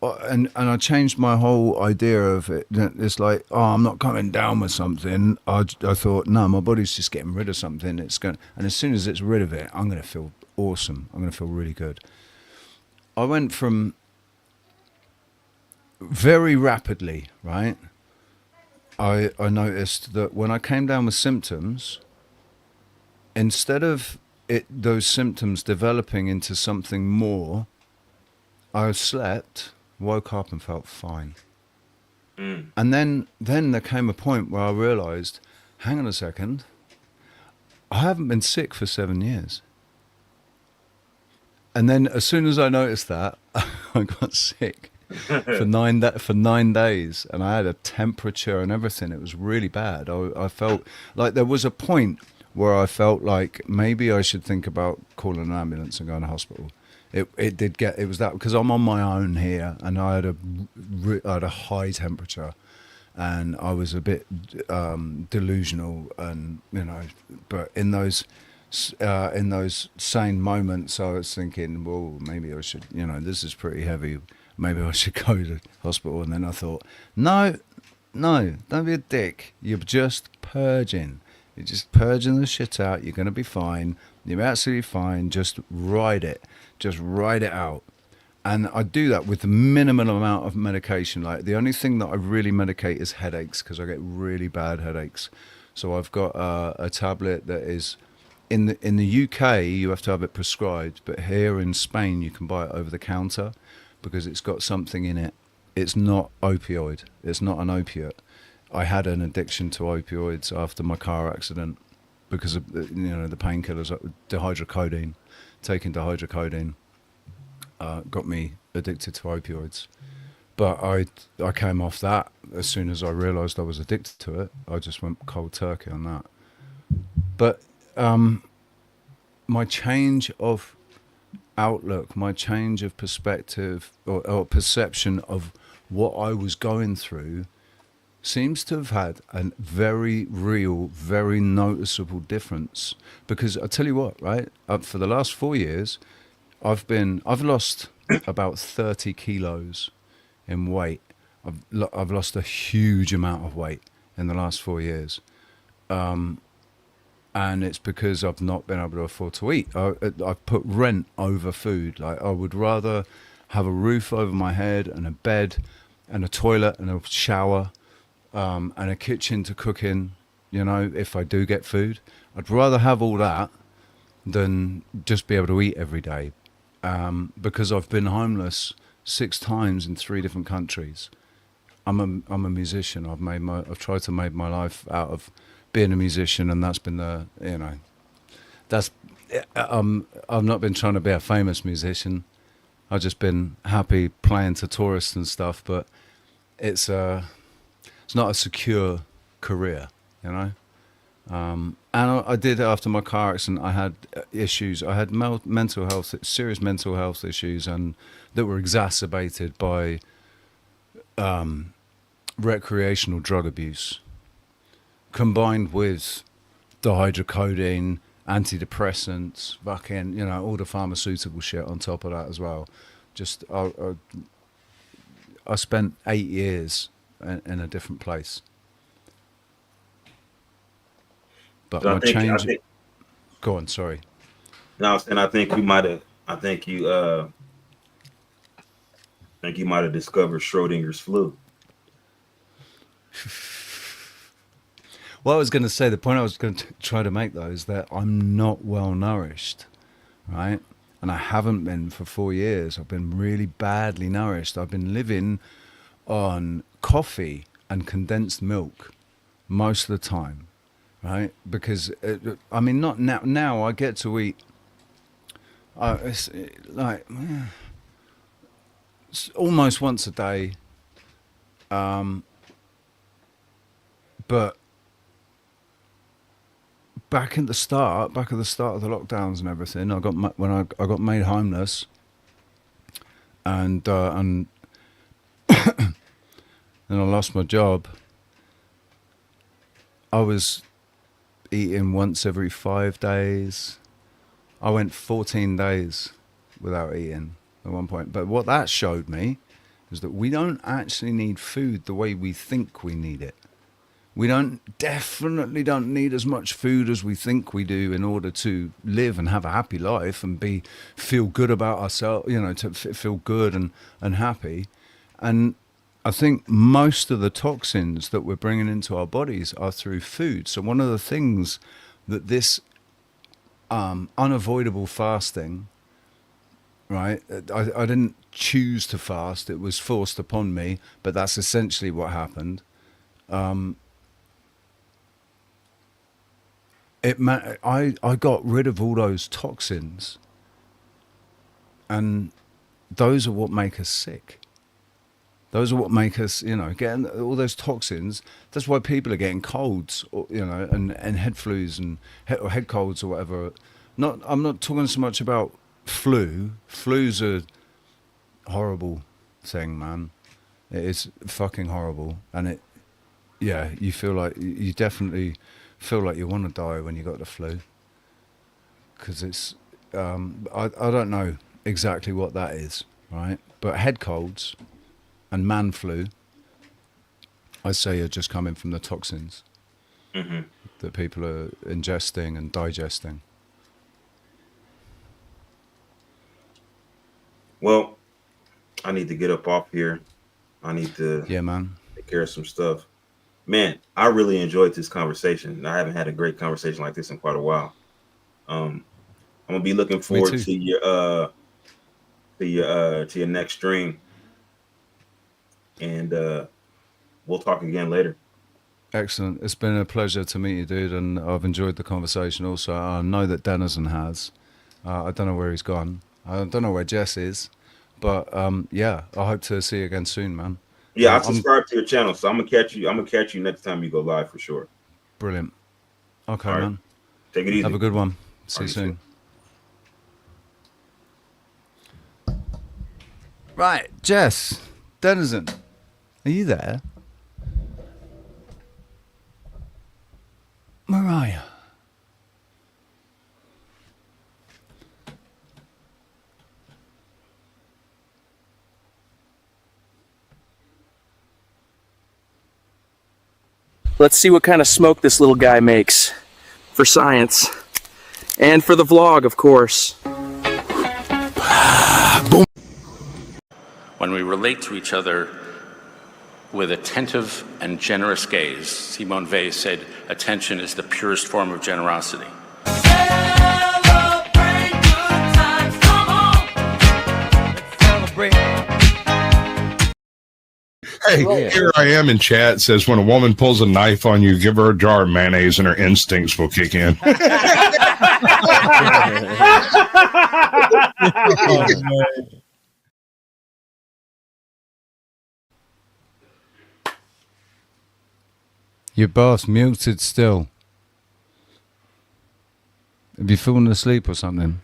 Speaker 1: And I changed my whole idea of it. It's like, oh, I'm not coming down with something. I thought, no, my body's just getting rid of something. And as soon as it's rid of it, I'm going to feel awesome. I'm going to feel really good. I went from very rapidly, right? I noticed that when I came down with symptoms, instead of those symptoms developing into something more, I slept, woke up and felt fine. And then there came a point where I realized, hang on a second, I haven't been sick for 7 years. And then as soon as I noticed that, I got sick for 9 days, and I had a temperature and everything. It was really bad. I felt like there was a point where I felt like maybe I should think about calling an ambulance and going to hospital. It was that because I'm on my own here, and I had a high temperature, and I was a bit delusional, and but in those sane moments, I was thinking, well, maybe I should, this is pretty heavy. Maybe I should go to hospital. And then I thought, no, don't be a dick. You're just purging. You're just purging the shit out. You're going to be fine. You're absolutely fine. Just ride it. Just ride it out. and I do that with the minimum amount of medication. Like the only thing that I really medicate is headaches because I get really bad headaches. So I've got a tablet that is in the UK you have to have it prescribed, but here in Spain you can buy it over the counter because it's got something in it. It's not opioid. It's not an opiate. I had an addiction to opioids after my car accident because of the painkillers, dihydrocodeine. Taking dihydrocodeine got me addicted to opioids. But I came off that as soon as I realised I was addicted to it. I just went cold turkey on that. But my change of outlook, my change of perspective or perception of what I was going through seems to have had a very real, very noticeable difference. Because I tell you what, right? For the last 4 years, I've lost about 30 kilos in weight. I've lost a huge amount of weight in the last 4 years. And it's because I've not been able to afford to eat. I've put rent over food. Like I would rather have a roof over my head and a bed and a toilet and a shower and a kitchen to cook in, if I do get food. I'd rather have all that than just be able to eat every day. Because I've been homeless 6 times in 3 different countries. I'm a musician. I've tried to make my life out of being a musician, and that's been I've not been trying to be a famous musician. I've just been happy playing to tourists and stuff, but it's not a secure career, And I did after my car accident. I had issues. I had serious mental health issues, and that were exacerbated by recreational drug abuse, combined with dihydrocodeine, antidepressants, fucking, all the pharmaceutical shit on top of that as well. Just I spent 8 years in a different place. But
Speaker 4: So
Speaker 1: my change. Go on, sorry.
Speaker 4: No, and I think you might have. I think you might have discovered Schrodinger's flu.
Speaker 1: Well, I was going to say, the point I was going to try to make, though, is that I'm not well nourished, right? And I haven't been for 4 years. I've been really badly nourished. I've been living on coffee and condensed milk most of the time, right? Because, not now. Now I get to eat, it's like, it's almost once a day. But back at the start of the lockdowns and everything, I got made homeless, and then I lost my job. I was eating once every 5 days. I went 14 days without eating at one point. But what that showed me is that we don't actually need food the way we think we need it. We definitely don't need as much food as we think we do in order to live and have a happy life and feel good about ourselves, to feel good and happy. And I think most of the toxins that we're bringing into our bodies are through food. So one of the things that this unavoidable fasting, right? I didn't choose to fast. It was forced upon me, but that's essentially what happened. I got rid of all those toxins, and those are what make us sick. Those are what make us, getting all those toxins. That's why people are getting colds, and head flus and head colds or whatever. I'm not talking so much about flu. Flu's a horrible thing, man. It is fucking horrible, and you feel like you definitely feel like you want to die when you got the flu, because it's I don't know exactly what that is, right? But head colds and man flu, I say, are just coming from the toxins that people are ingesting and digesting.
Speaker 4: Well, I need to get up off here. I need to
Speaker 1: Yeah, man.
Speaker 4: take care of some stuff. Man, I really enjoyed this conversation. I haven't had a great conversation like this in quite a while. I'm gonna be looking
Speaker 1: Me
Speaker 4: forward
Speaker 1: too.
Speaker 4: to your next stream, and we'll talk again later.
Speaker 1: Excellent. It's been a pleasure to meet you, dude, and I've enjoyed the conversation also. I know that Denizen has. I don't know where he's gone. I don't know where Jess is. But yeah, I hope to see you again soon, man.
Speaker 4: Yeah, I
Speaker 1: I'm
Speaker 4: subscribe to your channel, so I'm gonna catch you. I'm gonna catch you next time you go live for sure.
Speaker 1: brilliant. Okay,
Speaker 4: All right,
Speaker 1: man.
Speaker 4: take it
Speaker 1: Have a
Speaker 4: easy.
Speaker 1: good one.
Speaker 4: All
Speaker 1: See you
Speaker 4: right, you too.
Speaker 1: soon. Right, Jess, Denizen, are you there? Mariah.
Speaker 7: Let's see what kind of smoke this little guy makes for science and for the vlog, of course.
Speaker 8: When we relate to each other with attentive and generous gaze, Simone Weil said, attention is the purest form of generosity.
Speaker 9: Hey, here I am in chat. It says when a woman pulls a knife on you, give her a jar of mayonnaise and her instincts will kick in.
Speaker 1: Your boss muted still. Have you fallen asleep or something?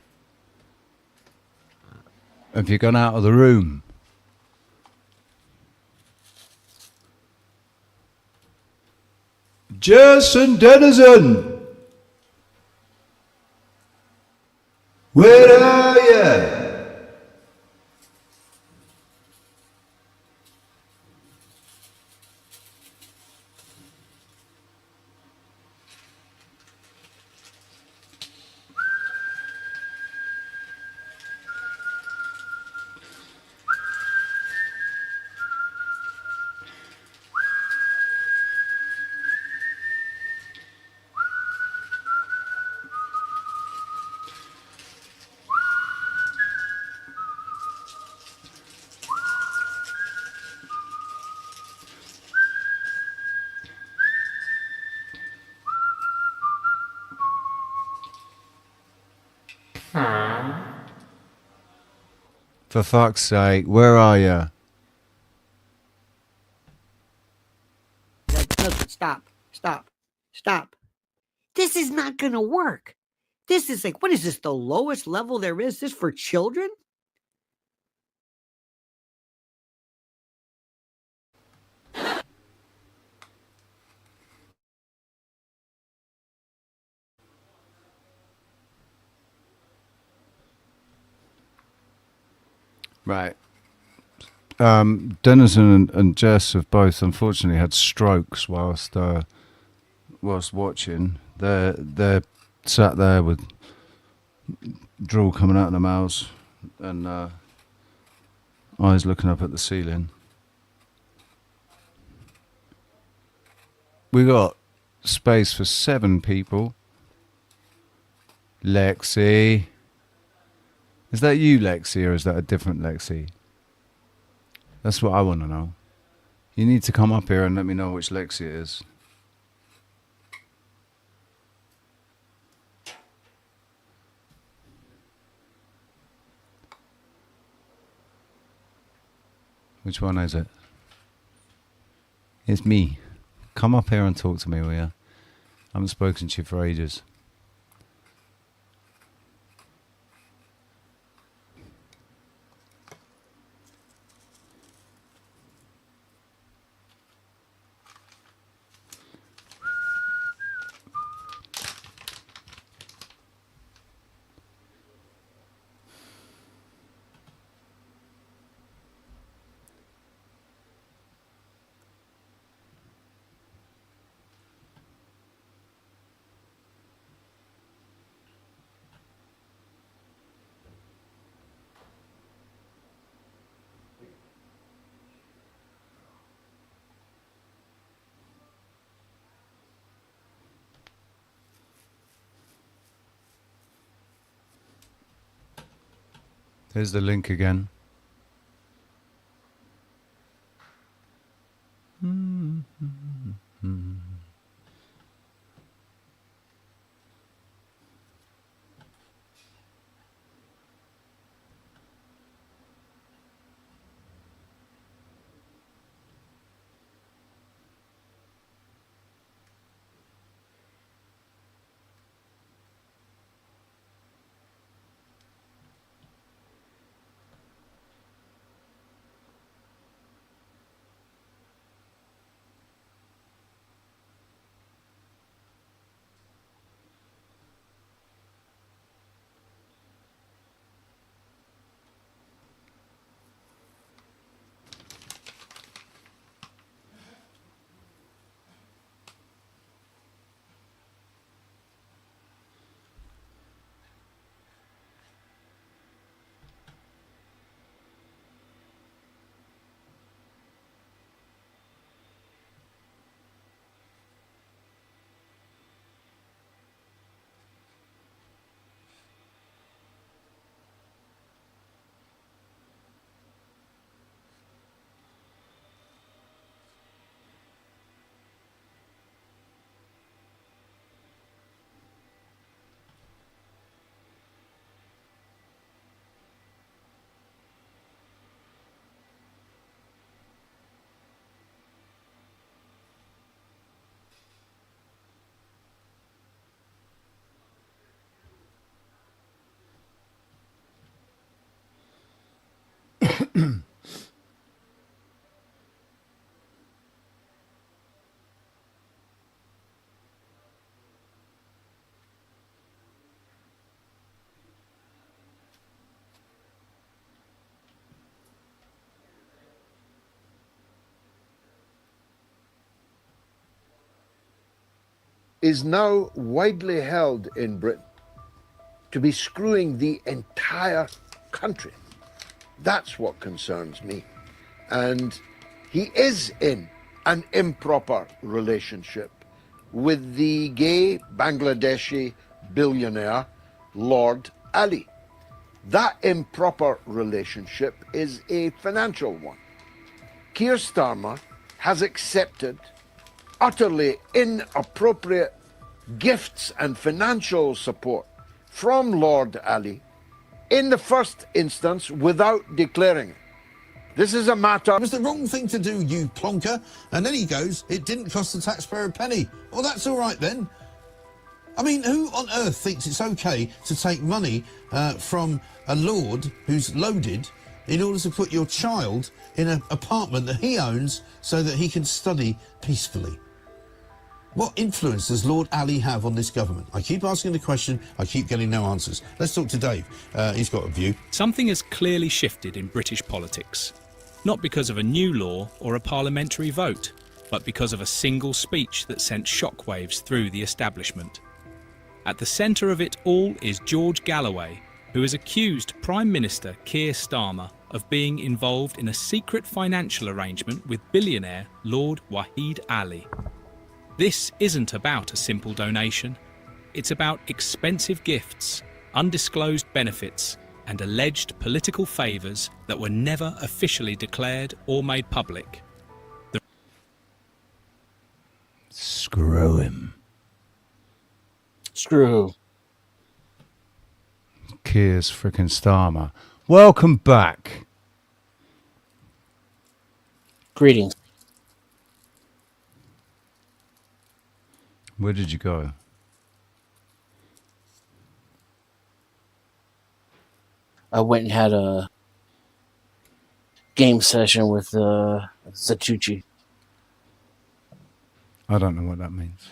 Speaker 1: Have you gone out of the room? Jason Denizen! Where are you? For fuck's sake, where are you?
Speaker 10: Stop. Stop. Stop. This is not going to work. This is like, what is this, the lowest level there is? This for children?
Speaker 1: Right. Denizen and Jess have both unfortunately had strokes whilst watching. They're sat there with drool coming out of their mouths and eyes looking up at the ceiling. We got space for 7 people. Lexi. Is that you, Lexi, or is that a different Lexi? That's what I want to know. You need to come up here and let me know which Lexi it is. Which one is it? It's me. Come up here and talk to me, will you? I haven't spoken to you for ages. Here's the link again.
Speaker 11: is now widely held in Britain to be screwing the entire country. That's what concerns me. And he is in an improper relationship with the gay Bangladeshi billionaire Lord Ali. That improper relationship is a financial one. Keir Starmer has accepted utterly inappropriate gifts and financial support from Lord Ali in the first instance without declaring it. This is a matter...
Speaker 12: It was the wrong thing to do, you plonker. And then he goes, it didn't cost the taxpayer a penny. Well, that's all right then. I mean, who on earth thinks it's okay to take money from a lord who's loaded in order to put your child in an apartment that he owns so that he can study peacefully? What influence does Lord Ali have on this government? I keep asking the question, I keep getting no answers. Let's talk to Dave. He's got a view.
Speaker 13: Something has clearly shifted in British politics. Not because of a new law or a parliamentary vote, but because of a single speech that sent shockwaves through the establishment. At the centre of it all is George Galloway, who has accused Prime Minister Keir Starmer of being involved in a secret financial arrangement with billionaire Lord Waheed Ali. This isn't about a simple donation. It's about expensive gifts, undisclosed benefits, and alleged political favours that were never officially declared or made public.
Speaker 1: Screw him.
Speaker 3: Screw.
Speaker 1: Keir's frickin' Starmer. Welcome back.
Speaker 3: Greetings.
Speaker 1: Where did you go?
Speaker 3: I went and had a game session with Satucci.
Speaker 1: I don't know what that means.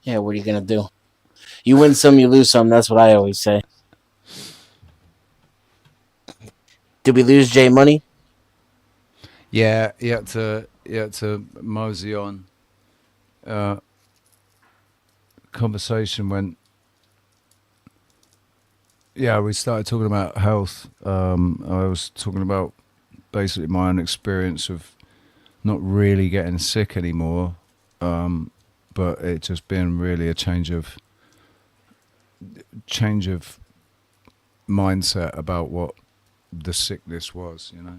Speaker 3: Yeah, what are you going to do? You win some, you lose some. That's what I always say. Did we lose Jay Money?
Speaker 1: Yeah, you had to mosey on. Conversation went. Yeah, we started talking about health. I was talking about basically my own experience of not really getting sick anymore, but it just being really a change of mindset about what the sickness was, you know.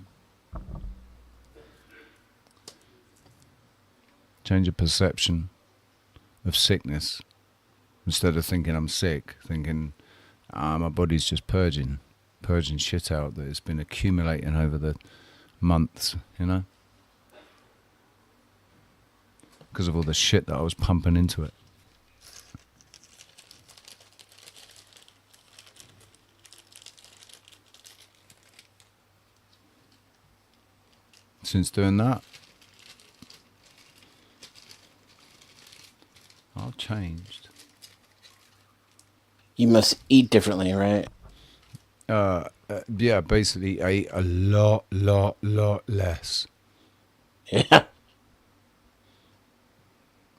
Speaker 1: Change of perception of sickness. Instead of thinking I'm sick, thinking my body's just purging shit out that it's been accumulating over the months, you know? Because of all the shit that I was pumping into it. Since doing that, I've changed.
Speaker 3: You must eat differently, right?
Speaker 1: Yeah, basically ate a lot less.
Speaker 3: Yeah.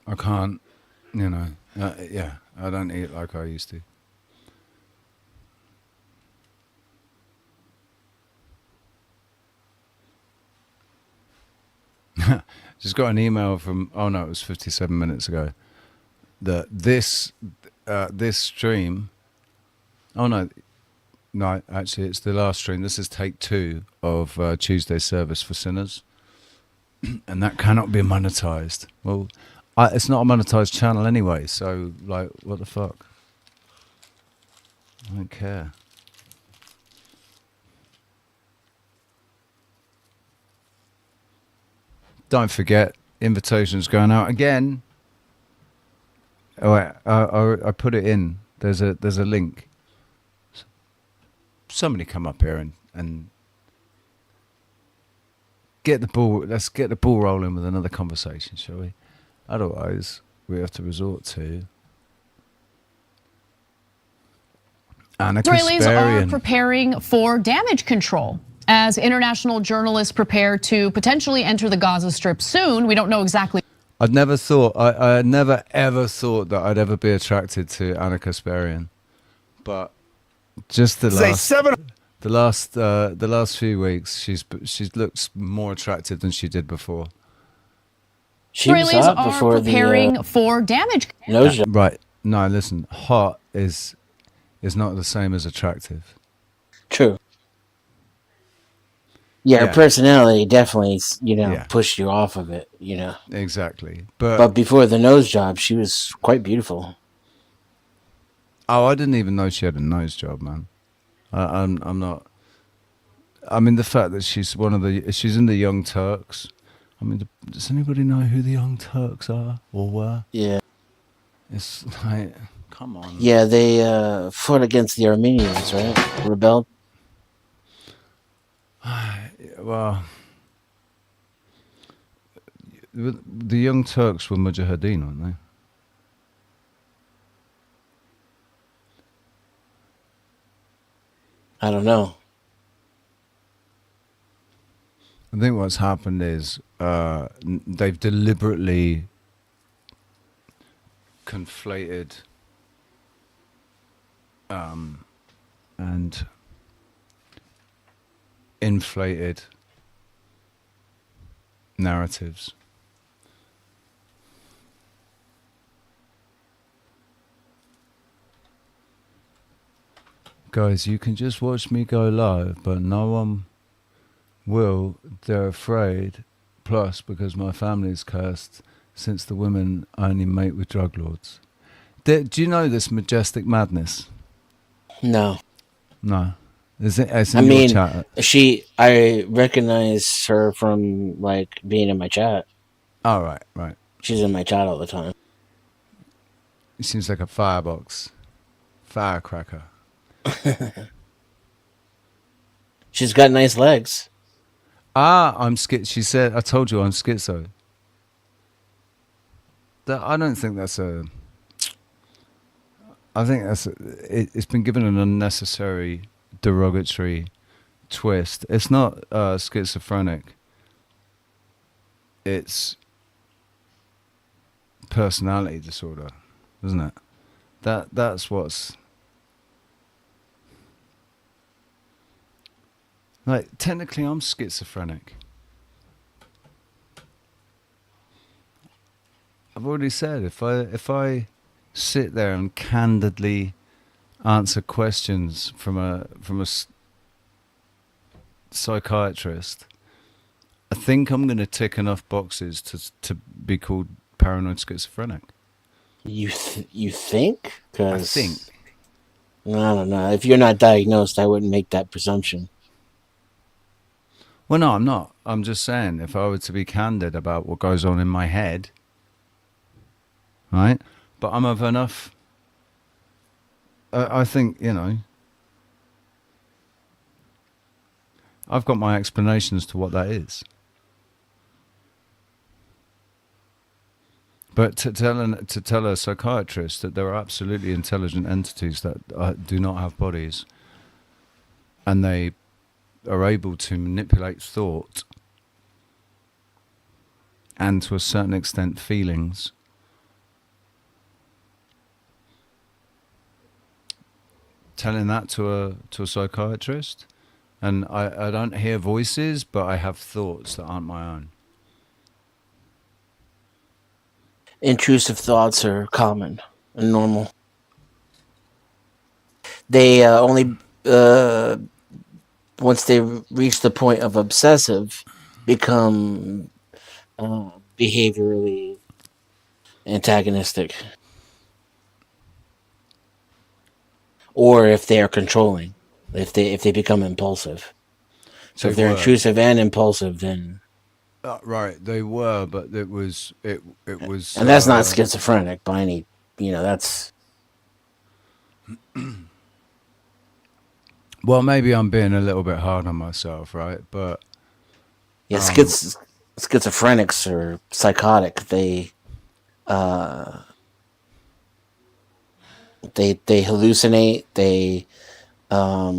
Speaker 1: I can't, you know, yeah, I don't eat like I used to. Just got an email from, oh no, it was 57 minutes ago, that this stream, oh no, actually it's the last stream. This is take 2 of Tuesday Service for Sinners. And that cannot be monetized. Well, it's not a monetized channel anyway, so like, what the fuck? I don't care. Don't forget, invitations going out again. Oh, I put it in. There's a link. Somebody come up here and get the ball. Let's get the ball rolling with another conversation, shall we? Otherwise, we have to resort to Anarchist
Speaker 14: Israelis are preparing for damage control as international journalists prepare to potentially enter the Gaza Strip soon. We don't know exactly.
Speaker 1: I'd never thought, I never ever thought that I'd ever be attracted to Anna Kasparian, but just the last few weeks, she's looks more attractive than she did before.
Speaker 3: Israelis
Speaker 14: are preparing for damage.
Speaker 1: Right? No, listen. Hot is not the same as attractive.
Speaker 3: True. Yeah, her personality definitely, pushed you off of it,
Speaker 1: Exactly.
Speaker 3: But before the nose job, she was quite beautiful.
Speaker 1: Oh, I didn't even know she had a nose job, man. I'm not. I mean, the fact that she's she's in the Young Turks. I mean, does anybody know who the Young Turks are or were?
Speaker 3: Yeah.
Speaker 1: It's like, come on.
Speaker 3: Yeah, they fought against the Armenians, right? Rebelled.
Speaker 1: Well, the Young Turks were Mujahideen, weren't they?
Speaker 3: I don't know.
Speaker 1: I think what's happened is they've deliberately conflated and inflated narratives. Guys, you can just watch me go live, but no one will. They're afraid. Plus, because my family's cursed, since the women only mate with drug lords. Do you know this majestic madness?
Speaker 3: No.
Speaker 1: No. Is it? It's in your chat.
Speaker 3: I recognize her from like being in my chat.
Speaker 1: Oh, right.
Speaker 3: She's in my chat all the time.
Speaker 1: It seems like a firecracker.
Speaker 3: She's got nice legs.
Speaker 1: I'm She said, I told you I'm schizo. I don't think that's a... I think it's been given an unnecessary derogatory twist. It's not schizophrenic. It's personality disorder, isn't it? That's what's... Like, technically, I'm schizophrenic. I've already said if I sit there and candidly answer questions from a psychiatrist, I think I'm going to tick enough boxes to be called paranoid schizophrenic.
Speaker 3: You think?
Speaker 1: I think.
Speaker 3: I don't know. If you're not diagnosed, I wouldn't make that presumption.
Speaker 1: Well, no, I'm not. I'm just saying, if I were to be candid about what goes on in my head, right? But I'm of enough. I think, I've got my explanation as to what that is. But to tell a psychiatrist that there are absolutely intelligent entities that do not have bodies, and they are able to manipulate thought and, to a certain extent, feelings, telling that to a psychiatrist, and I don't hear voices, but I have thoughts that aren't my own.
Speaker 3: Intrusive thoughts are common and normal. They only once they reach the point of obsessive, become behaviorally antagonistic, or if they are controlling, if they become impulsive. So if they're intrusive and impulsive, then
Speaker 1: right, they were, but it was,
Speaker 3: and that's not schizophrenic by any, that's.
Speaker 1: Well, maybe I'm being a little bit hard on myself, right? But
Speaker 3: yeah, schizophrenics are psychotic. They hallucinate. They are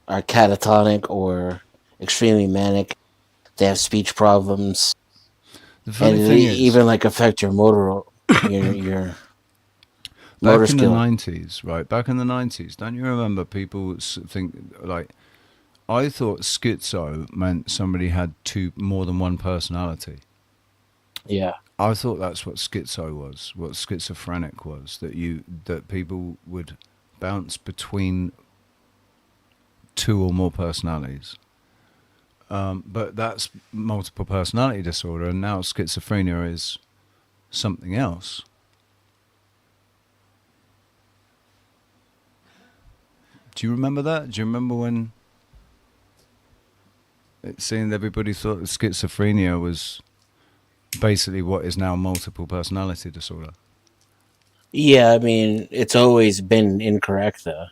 Speaker 3: catatonic or extremely manic. They have speech problems,
Speaker 1: the funny
Speaker 3: and
Speaker 1: thing
Speaker 3: they
Speaker 1: is,
Speaker 3: even affect your motor motor
Speaker 1: back in the
Speaker 3: skill.
Speaker 1: 90s, right? Back in the 90s, don't you remember people think, like, I thought schizo meant somebody had more than one personality.
Speaker 3: Yeah.
Speaker 1: I thought that's what schizo was, what schizophrenic was, that people would bounce between two or more personalities. But that's multiple personality disorder, and now schizophrenia is something else. Do you remember that? Do you remember when it seemed everybody thought that schizophrenia was basically what is now multiple personality disorder?
Speaker 3: Yeah, I mean, it's always been incorrect, though.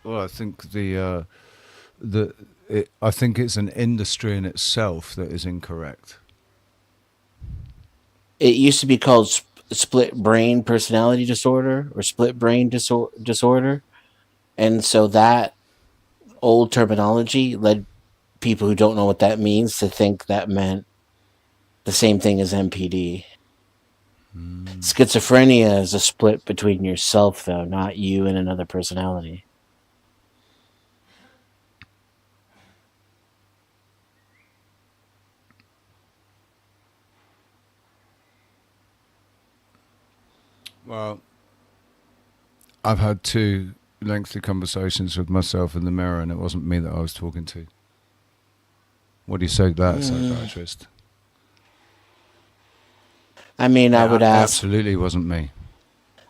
Speaker 1: Well, I think I think it's an industry in itself that is incorrect.
Speaker 3: It used to be called split brain personality disorder or split brain disorder. And so that old terminology led people who don't know what that means to think that meant the same thing as MPD. Schizophrenia is a split between yourself, though, not you and another personality.
Speaker 1: Well, I've had 2 lengthy conversations with myself in the mirror, and it wasn't me that I was talking to. What do you say to that, psychiatrist?
Speaker 3: I mean, I would ask.
Speaker 1: Absolutely wasn't me.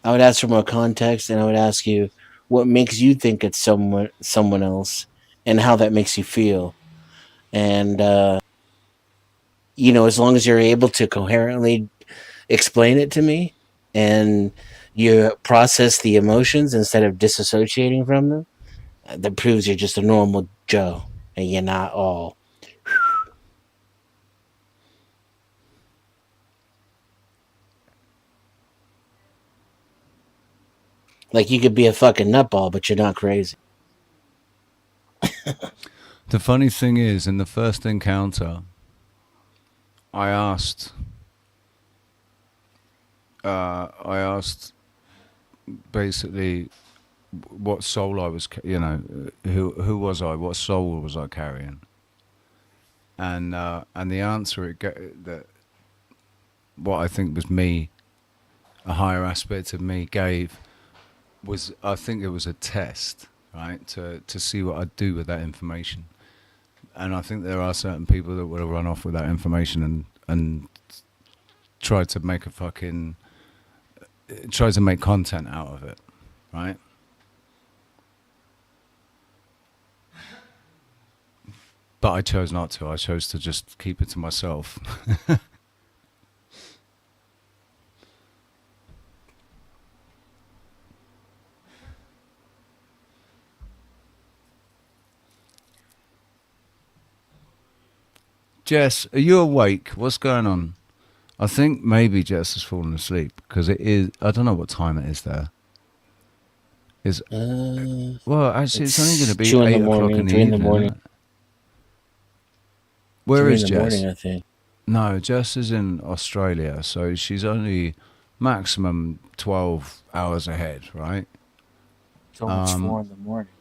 Speaker 3: I would ask for more context, and I would ask you what makes you think it's someone else, and how that makes you feel. And as long as you're able to coherently explain it to me, and you process the emotions instead of disassociating from them, that proves you're just a normal Joe, and you're not all. Like, you could be a fucking nutball, but you're not crazy.
Speaker 1: The funny thing is, in the first encounter, I asked basically what soul I was, who was I, what soul was I carrying, and the answer that what I think was me, a higher aspect of me gave, was I think it was a test, right, to see what I'd do with that information. And I think there are certain people that would have run off with that information and tried to make content out of it, right? But I chose not to. I chose to just keep it to myself. Jess, are you awake? What's going on? I think maybe Jess has fallen asleep because it is. I don't know what time it is there. Well, actually, it's only going to be 8 o'clock in the evening.
Speaker 3: morning.
Speaker 1: Isn't it? Where is Jess?
Speaker 3: Morning, I think.
Speaker 1: No, Jess is in Australia, so she's only maximum 12 hours ahead, right?
Speaker 3: It's almost 4 in the morning.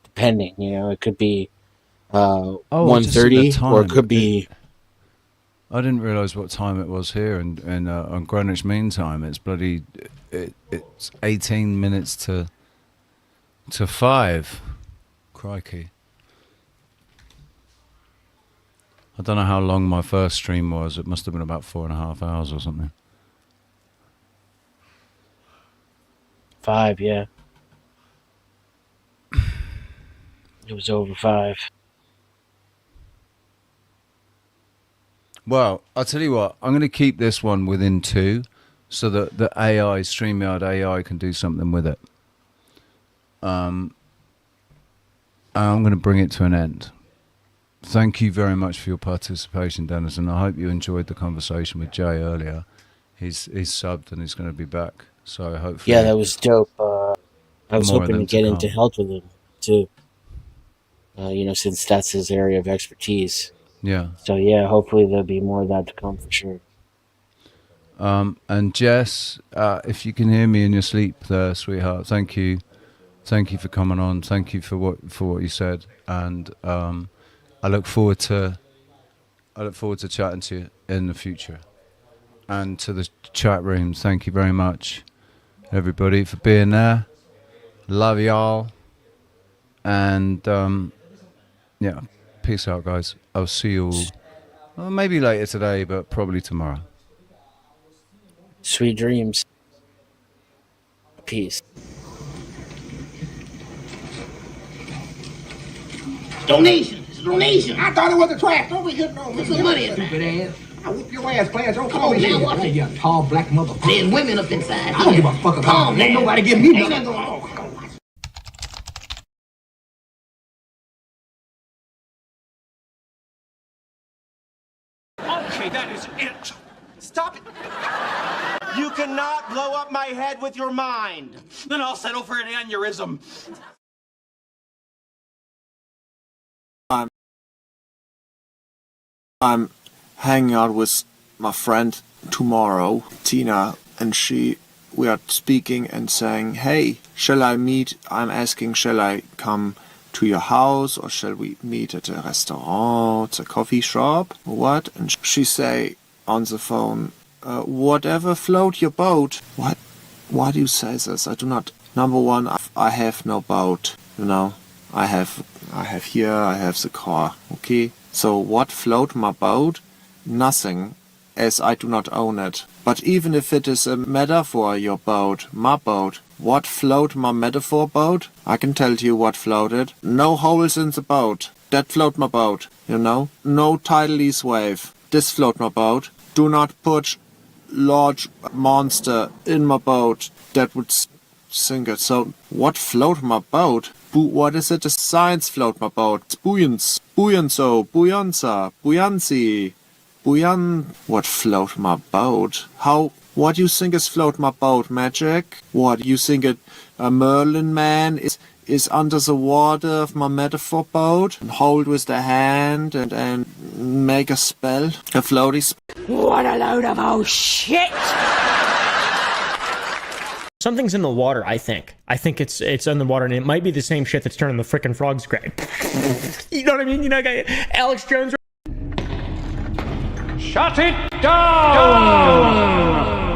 Speaker 3: Depending, it could be 1:30, or it could be.
Speaker 1: I didn't realise what time it was here, and on Greenwich Mean Time, it's bloody. It's 18 minutes to 5. Crikey. I don't know how long my first stream was. It must have been about 4.5 hours or something.
Speaker 3: 5, yeah. It was over 5.
Speaker 1: Well, I'll tell you what. I'm going to keep this one within 2, so that the AI, StreamYard AI, can do something with it. And I'm going to bring it to an end. Thank you very much for your participation, Dennis, and I hope you enjoyed the conversation with Jay earlier. He's subbed and he's going to be back, so hopefully.
Speaker 3: Yeah, that was dope. I was hoping to get into health with him too. Since that's his area of expertise.
Speaker 1: Yeah.
Speaker 3: So yeah, hopefully there'll be more of that to come for sure.
Speaker 1: And Jess, if you can hear me in your sleep there, sweetheart, thank you for coming on. Thank you for what you said, and I look forward to chatting to you in the future. And to the chat room, thank you very much, everybody, for being there. Love y'all, and yeah, peace out, guys. I'll see you all, maybe later today, but probably tomorrow.
Speaker 3: Sweet dreams. Peace.
Speaker 15: Donation. It's a donation. I thought it was a trash. Don't be hitting on me. Put some money in stupid ass. I whoop your ass, players. Don't come on now. Watch it. You tall black motherfucker. There's women up inside. I don't give a fuck about them. Ain't nobody give me nothing. Ain't nothing going on.
Speaker 16: Okay, that is it. Stop it. You cannot blow up my head with your mind. Then I'll settle for an aneurysm.
Speaker 17: I'm hanging out with my friend tomorrow, Tina, and we are speaking and saying, hey, shall I meet? I'm asking, shall I come to your house, or shall we meet at a restaurant, a coffee shop, or what? And she say on the phone, whatever float your boat. What? Why do you say this? I do not. Number one, I have no boat. I have the car. Okay. So what float my boat? Nothing, as I do not own it. But even if it is a metaphor, your boat, my boat, what float my metaphor boat? I can tell you what floated. No holes in the boat. That float my boat, No tidal east wave. This float my boat. Do not put large monster in my boat. That would sink it. So what float my boat? What is it? A science float my boat. It's buoyance. Buoyancy. What float my boat? What you think is float my boat? Magic? What you think a Merlin man is under the water of my metaphor boat and hold with the hand and make a spell? A floaty spell?
Speaker 15: What a load of old shit!
Speaker 18: Something's in the water, I think. I think it's in the water, and it might be the same shit that's turning the frickin' frogs gray. You know what I mean? Alex Jones.
Speaker 19: Shut it down!